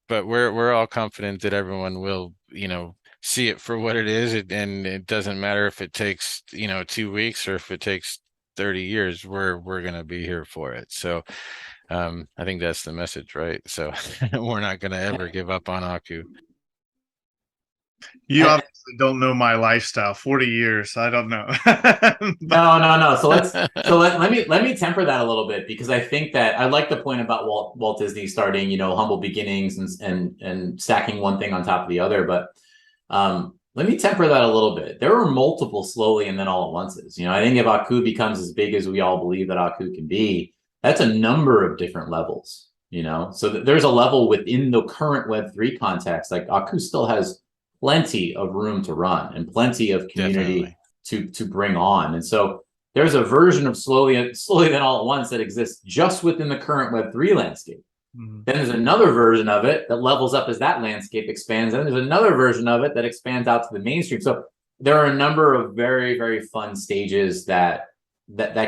But we're all confident that everyone will, you know, see it for what it is, and it doesn't matter if it takes, you know, 2 weeks or if it takes 30 years. We're going to be here for it. So I think that's the message, right? So we're not going to ever give up on Aku. You obviously don't know my lifestyle. 40 years, I don't know. No. So let me temper that a little bit, because I think that I like the point about Walt Disney starting, you know, humble beginnings and stacking one thing on top of the other. But let me temper that a little bit. There are multiple slowly and then all at onces. You know, I think if Aku becomes as big as we all believe that Aku can be, that's a number of different levels. So there's a level within the current Web3 context. Like Aku still has plenty of room to run and plenty of community to bring on. And so there's a version of slowly then all at once that exists just within the current Web3 landscape. Mm-hmm. Then there's another version of it that levels up as that landscape expands. And there's another version of it that expands out to the mainstream. So there are a number of very, very fun stages that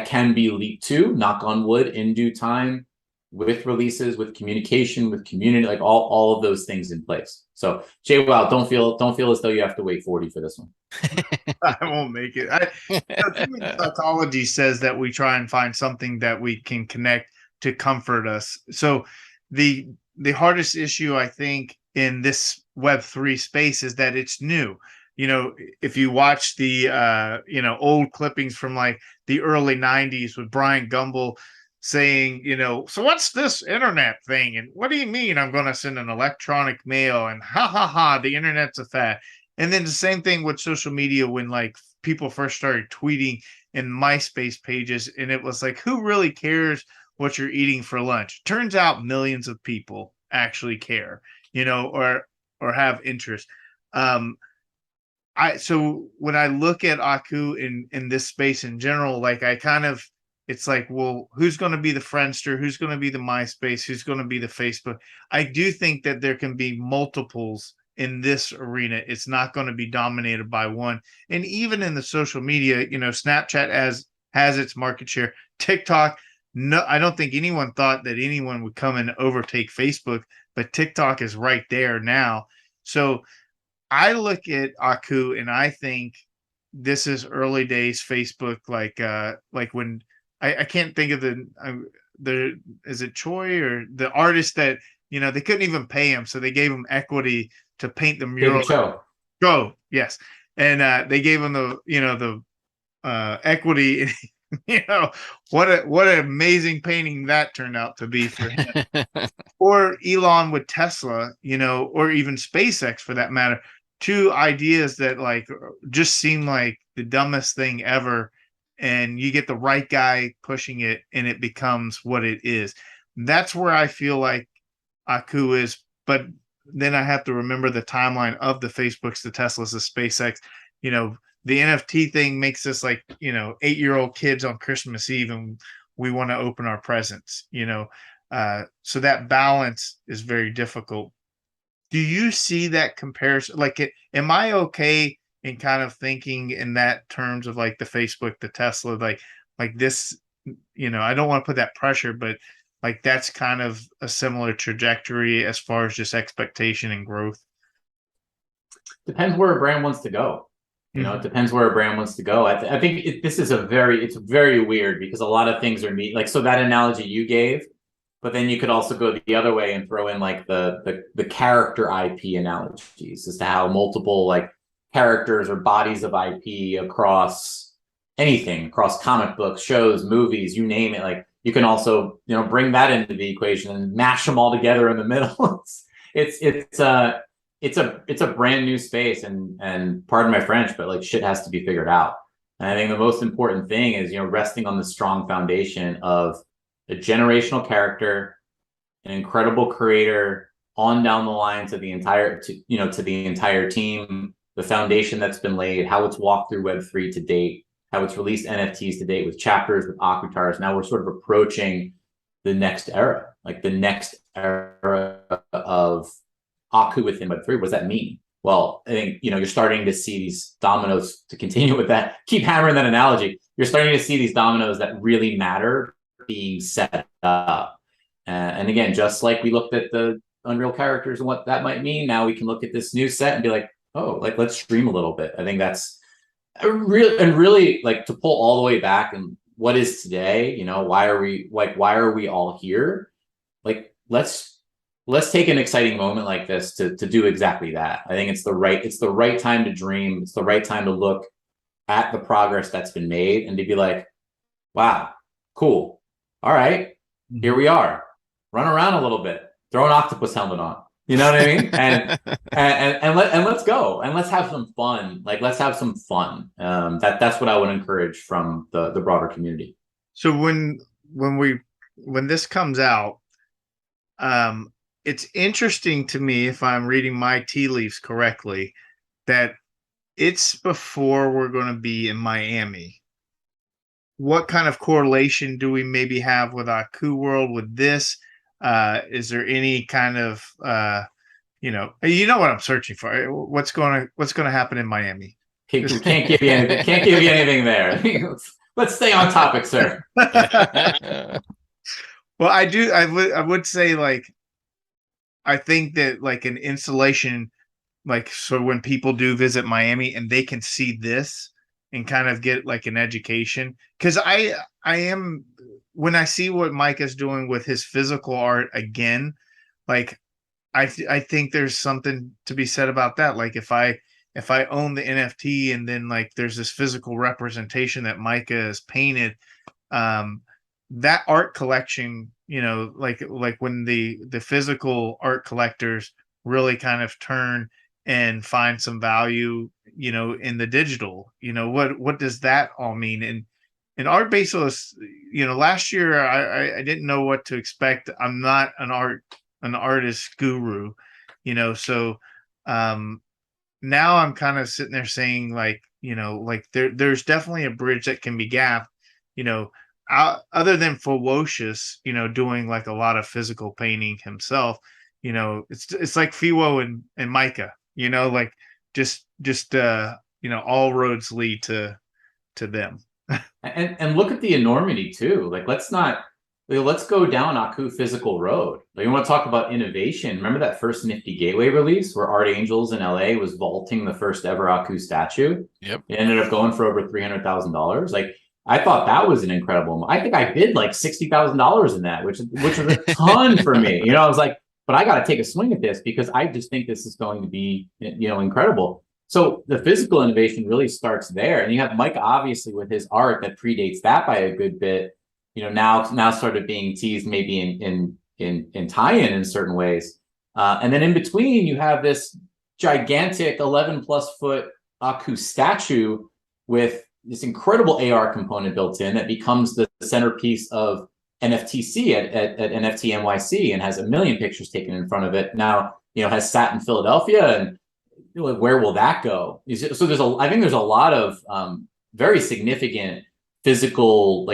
can be leaped to, knock on wood, in due time, with releases, with communication, with community, like all of those things in place. So JWoww, don't feel as though you have to wait 40 for this one. I won't make it. Human psychology says that we try and find something that we can connect to comfort us. So the hardest issue, I think, in this Web3 space is that it's new. If you watch the old clippings from like the early 90s with Brian Gumbel saying, so what's this internet thing? And what do you mean I'm going to send an electronic mail? And the internet's a fad. And then the same thing with social media when like people first started tweeting in MySpace pages, and it was like, who really cares what you're eating for lunch? Turns out millions of people actually care, or have interest. So when I look at Aku in this space in general, like it's like, well, who's going to be the Friendster? Who's going to be the MySpace? Who's going to be the Facebook? I do think that there can be multiples in this arena. It's not going to be dominated by one. And even in the social media, Snapchat has its market share. TikTok, no, I don't think anyone thought that anyone would come and overtake Facebook, but TikTok is right there now. So I look at Aku and I think this is early days Facebook, like when I can't think of the is it Choi or the artist that they couldn't even pay him, so they gave him equity to paint the mural. Go, yes, and they gave him the equity. What an amazing painting that turned out to be for him. Or Elon with Tesla, or even SpaceX for that matter. Two ideas that like just seem like the dumbest thing ever, and you get the right guy pushing it and it becomes what it is. That's where I feel like Aku is. But then I have to remember the timeline of the Facebooks, the Teslas, the SpaceX. The NFT thing makes us like 8-year-old kids on Christmas Eve, and we want to open our presents. So that balance is very difficult. Do you see that comparison? Like, am I okay in kind of thinking in that terms of like the Facebook, the Tesla, like this? I don't want to put that pressure, but like that's kind of a similar trajectory as far as just expectation and growth. Depends where a brand wants to go. It depends where a brand wants to go. I think this is it's very weird because a lot of things are neat. Like, so that analogy you gave. But then you could also go the other way and throw in like the character IP analogies as to how multiple like characters or bodies of IP across anything, across comic books, shows, movies, you name it. Like you can also bring that into the equation and mash them all together in the middle. it's a brand new space, and pardon my French, but like shit has to be figured out. And I think the most important thing is resting on the strong foundation of a generational character, an incredible creator, on down the line to the entire team, the foundation that's been laid, how it's walked through Web3 to date, how it's released NFTs to date with chapters, with Akutars. Now we're sort of approaching the next era, like the next era of Aku within Web3. What does that mean? Well, I think, you're starting to see these dominoes, to continue with that, keep hammering that analogy. You're starting to see these dominoes that really matter being set up. And again, just like we looked at the Unreal characters and what that might mean, now we can look at this new set and be like, oh, like let's stream a little bit. I think that's really like to pull all the way back and what is today, why are we all here? Like, let's take an exciting moment like this to do exactly that. I think it's the right time to dream. It's the right time to look at the progress that's been made and to be like, wow, cool. All right, here we are. Run around a little bit. Throw an octopus helmet on. You know what I mean? and let's go and let's have some fun. Like, let's have some fun. That's what I would encourage from the broader community. So when this comes out, it's interesting to me, if I'm reading my tea leaves correctly, that it's before we're going to be in Miami. What kind of correlation do we maybe have with Aku World with this? Is there any kind of you know what I'm searching for? What's gonna happen in Miami? We can't give you anything. Can't give you anything there. Let's stay on topic, sir. Well, I would say, like, I think that, like, an installation, like, so when people do visit Miami and they can see this and kind of get like an education, because I am, when I see what Mike is doing with his physical art again, like, I think there's something to be said about that. Like, if I own the NFT and then, like, there's this physical representation that Micah has painted, um that art collection, like when the physical art collectors really kind of turn and find some value, in the digital, what does that all mean? And art baseless, last year I didn't know what to expect. I'm not an artist guru, so um now I'm kind of sitting there saying, like, like, there's definitely a bridge that can be gapped, you know, other than Fewocious, doing like a lot of physical painting himself. It's like Fiwo and Micah, like, just all roads lead to them. And look at the enormity too. Like, let's go down Aku physical road. Like, you want to talk about innovation? Remember that first Nifty Gateway release where Art Angels in LA was vaulting the first ever Aku statue? Yep. It ended up going for over $300,000. Like, I thought that was an incredible. I think I bid like $60,000 in that, which was a ton for me. I was like, but I got to take a swing at this because I just think this is going to be, incredible. So the physical innovation really starts there, and you have Mike obviously with his art that predates that by a good bit. Now started being teased maybe in tie-in in certain ways, and then in between you have this gigantic 11+ foot Aku statue with this incredible AR component built in that becomes the centerpiece of NFTC at NFT NYC and has a million pictures taken in front of it. Now, has sat in Philadelphia, and where will that go? So I think there's a lot of very significant physical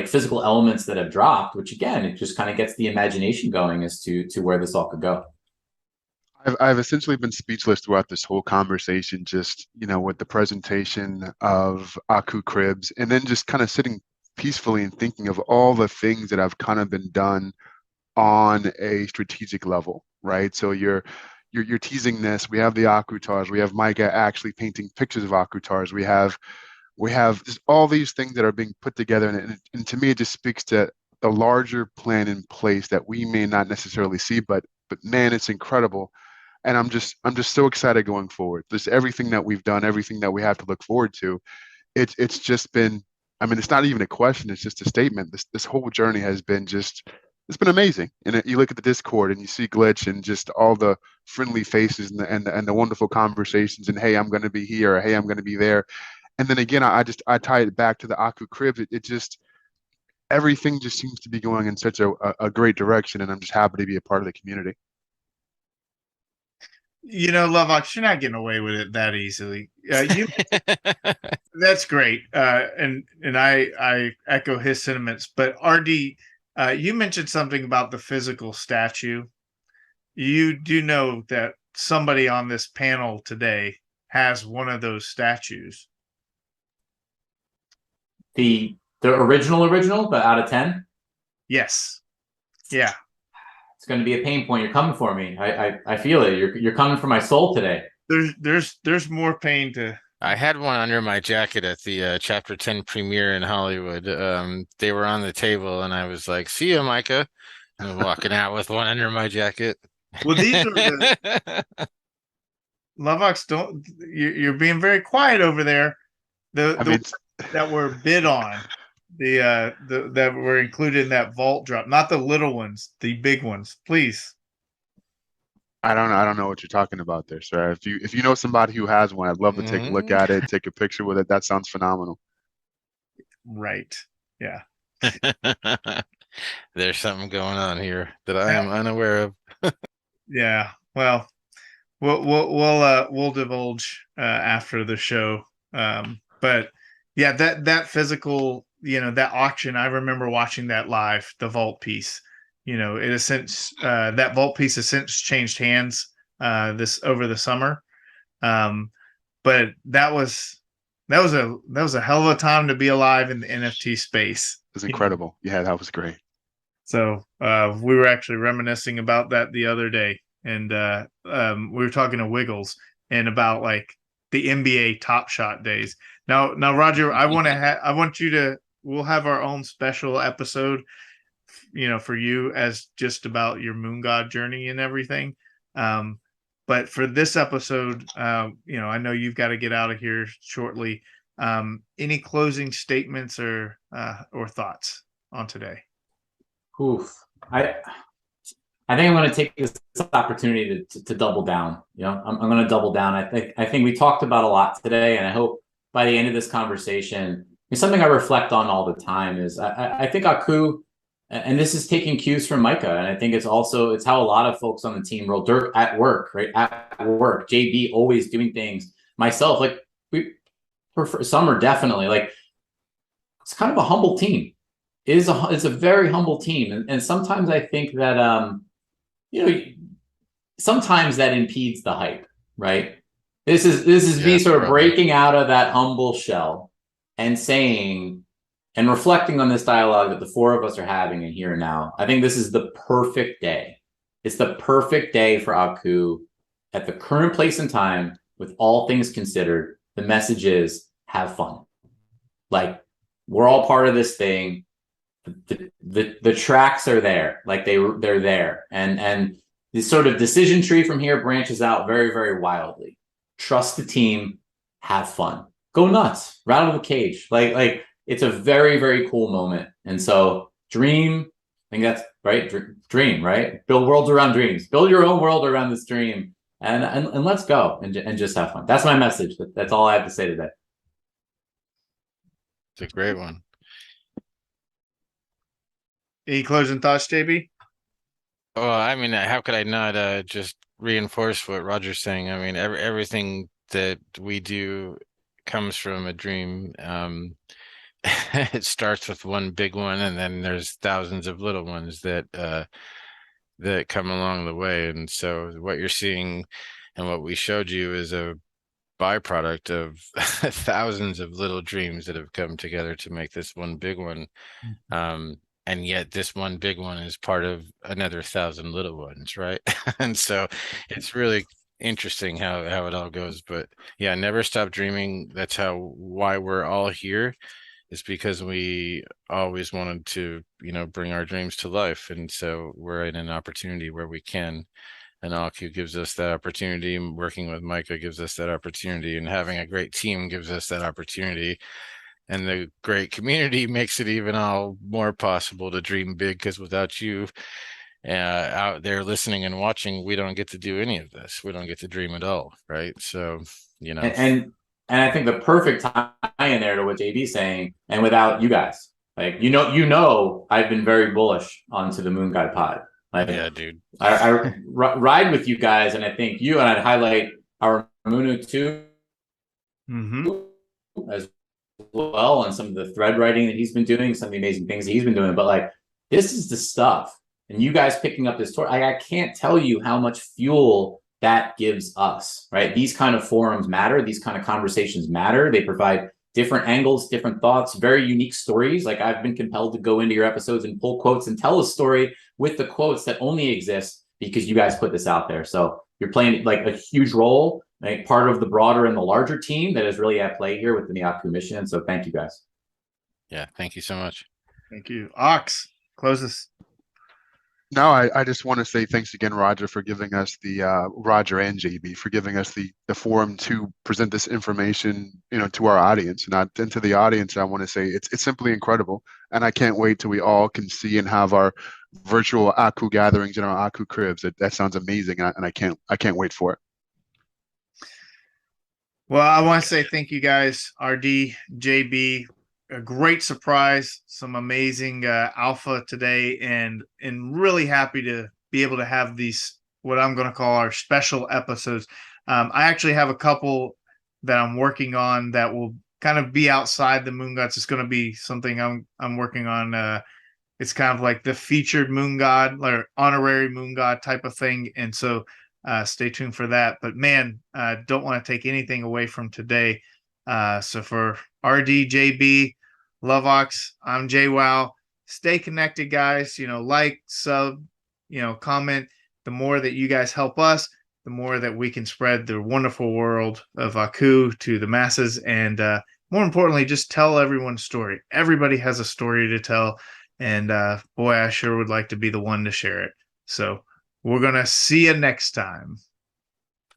elements that have dropped, which again, it just kind of gets the imagination going as to where this all could go. I've essentially been speechless throughout this whole conversation, just, with the presentation of Aku Cribs, and then just kind of sitting peacefully and thinking of all the things that have kind of been done on a strategic level, right? So you're teasing this. We have the Akutars. We have Micah actually painting pictures of Akutars. We have just all these things that are being put together, and to me, it just speaks to the larger plan in place that we may not necessarily see, but man, it's incredible. And I'm just so excited going forward. Just everything that we've done, everything that we have to look forward to. It's just been, I mean, it's not even a question, it's just a statement. This whole journey has been it's been amazing. And you look at the Discord and you see Glitch and just all the friendly faces and the wonderful conversations, and hey, I'm going to be here, or hey, I'm going to be there. And then again, I tie it back to the Aku Cribs. It just, everything just seems to be going in such a great direction, and I'm just happy to be a part of the community. Loveox, you're not getting away with it that easily. That's great. And I echo his sentiments. But RD, you mentioned something about the physical statue. You do know that somebody on this panel today has one of those statues. The original, but out of 10? Yes. Yeah. It's going to be a pain point. You're coming for me. I feel it. You're coming for my soul today. There's more pain to. I had one under my jacket at the Chapter 10 premiere in Hollywood. They were on the table, and I was like, "See ya, Micah," and I'm walking out with one under my jacket. Well, these are the Loveox. You're being very quiet over there. That were bid on, that were included in that vault drop, not the little ones, the big ones, please. I don't know what you're talking about there, sir. If you know somebody who has one, I'd love to take a look at it, take a picture with it. That sounds phenomenal. Right. Yeah. There's something going on here that I am unaware of. Yeah. Well, we'll divulge after the show. But yeah, that physical, that auction, I remember watching that live, the vault piece. It has since that vault piece has since changed hands this over the summer. But that was a hell of a time to be alive in the NFT space. It was incredible. Yeah, that was great. So we were actually reminiscing about that the other day, and we were talking to Wiggles and about like the NBA Top Shot days. Now, Roger, I want you to. We'll have our own special episode, for you as just about your Moon God journey and everything. But for this episode, I know you've got to get out of here shortly. Any closing statements or thoughts on today? Oof. I think I'm going to take this opportunity to double down. I'm going to double down. I think we talked about a lot today, and I hope by the end of this conversation, something I reflect on all the time is I think Aku, and this is taking cues from Micah, and I think it's how a lot of folks on the team roll. Dirk at work, right? At work, JB always doing things. Myself, like for Summer, definitely like it's kind of a humble team. It's a very humble team, and sometimes I think that sometimes that impedes the hype, right? This is me sort of breaking out of that humble shell and saying and reflecting on this dialogue that the four of us are having in here and now. I think this is the perfect day. It's the perfect day for Aku at the current place and time, with all things considered. The message is have fun. Like, we're all part of this thing. The tracks are there, like they're there, and this sort of decision tree from here branches out very, very wildly. Trust the team, have fun, go nuts, rattle the cage. Like it's a very, very cool moment. And so dream, I think that's right. Dream, right? Build worlds around dreams. Build your own world around this dream, and let's go and just have fun. That's my message. That's all I have to say today. It's a great one. Any closing thoughts, JB? Well, I mean, how could I not just reinforce what Roger's saying? I mean, everything that we do comes from a dream. It starts with one big one, and then there's thousands of little ones that come along the way. And so what you're seeing and what we showed you is a byproduct of thousands of little dreams that have come together to make this one big one. And yet this one big one is part of another 1,000 little ones, right? And so it's really interesting how it all goes. But yeah, never stop dreaming. That's why we're all here, is because we always wanted to, bring our dreams to life. And so we're in an opportunity where we can. And Aku gives us that opportunity. Working with Micah gives us that opportunity. And having a great team gives us that opportunity. And the great community makes it even all more possible to dream big, because without you out there listening and watching, we don't get to do any of this. We don't get to dream at all, right? So, And I think the perfect tie in there to what JB's saying, and without you guys, like I've been very bullish onto the Moon God Pod. Like, yeah, dude. I ride with you guys, and I think you and I'd highlight our Munu too, as well, and some of the thread writing that he's been doing, some of the amazing things that he's been doing. But like, this is the stuff, and you guys picking up this tour, I can't tell you how much fuel that gives us, right? These kind of forums matter. These kind of conversations matter. They provide different angles, different thoughts, very unique stories. Like, I've been compelled to go into your episodes and pull quotes and tell a story with the quotes that only exist because you guys put this out there. So you're playing like a huge role, like part of the broader and the larger team that is really at play here within the Aku mission. So thank you guys. Yeah, thank you so much. Thank you. Ox, close this. No, I just want to say thanks again, Roger, for giving us Roger and JB for giving us the forum to present this information, to our audience. And to the audience, I want to say it's simply incredible, and I can't wait till we all can see and have our virtual Aku gatherings in our Aku cribs. That sounds amazing, and I can't wait for it. Well, I want to say thank you guys, RD, JB. A great surprise, some amazing alpha today, and really happy to be able to have these, what I'm going to call our special episodes. I actually have a couple that I'm working on that will kind of be outside the Moon Gods. It's going to be something I'm working on. It's kind of like the featured Moon God or honorary Moon God type of thing. And so stay tuned for that. But man, don't want to take anything away from today. So for RD, JB, Lovox, I'm JWoww. Stay connected, guys. Like, sub, comment. The more that you guys help us, the more that we can spread the wonderful world of Aku to the masses. And more importantly, just tell everyone's story. Everybody has a story to tell. And boy, I sure would like to be the one to share it. So we're going to see you next time.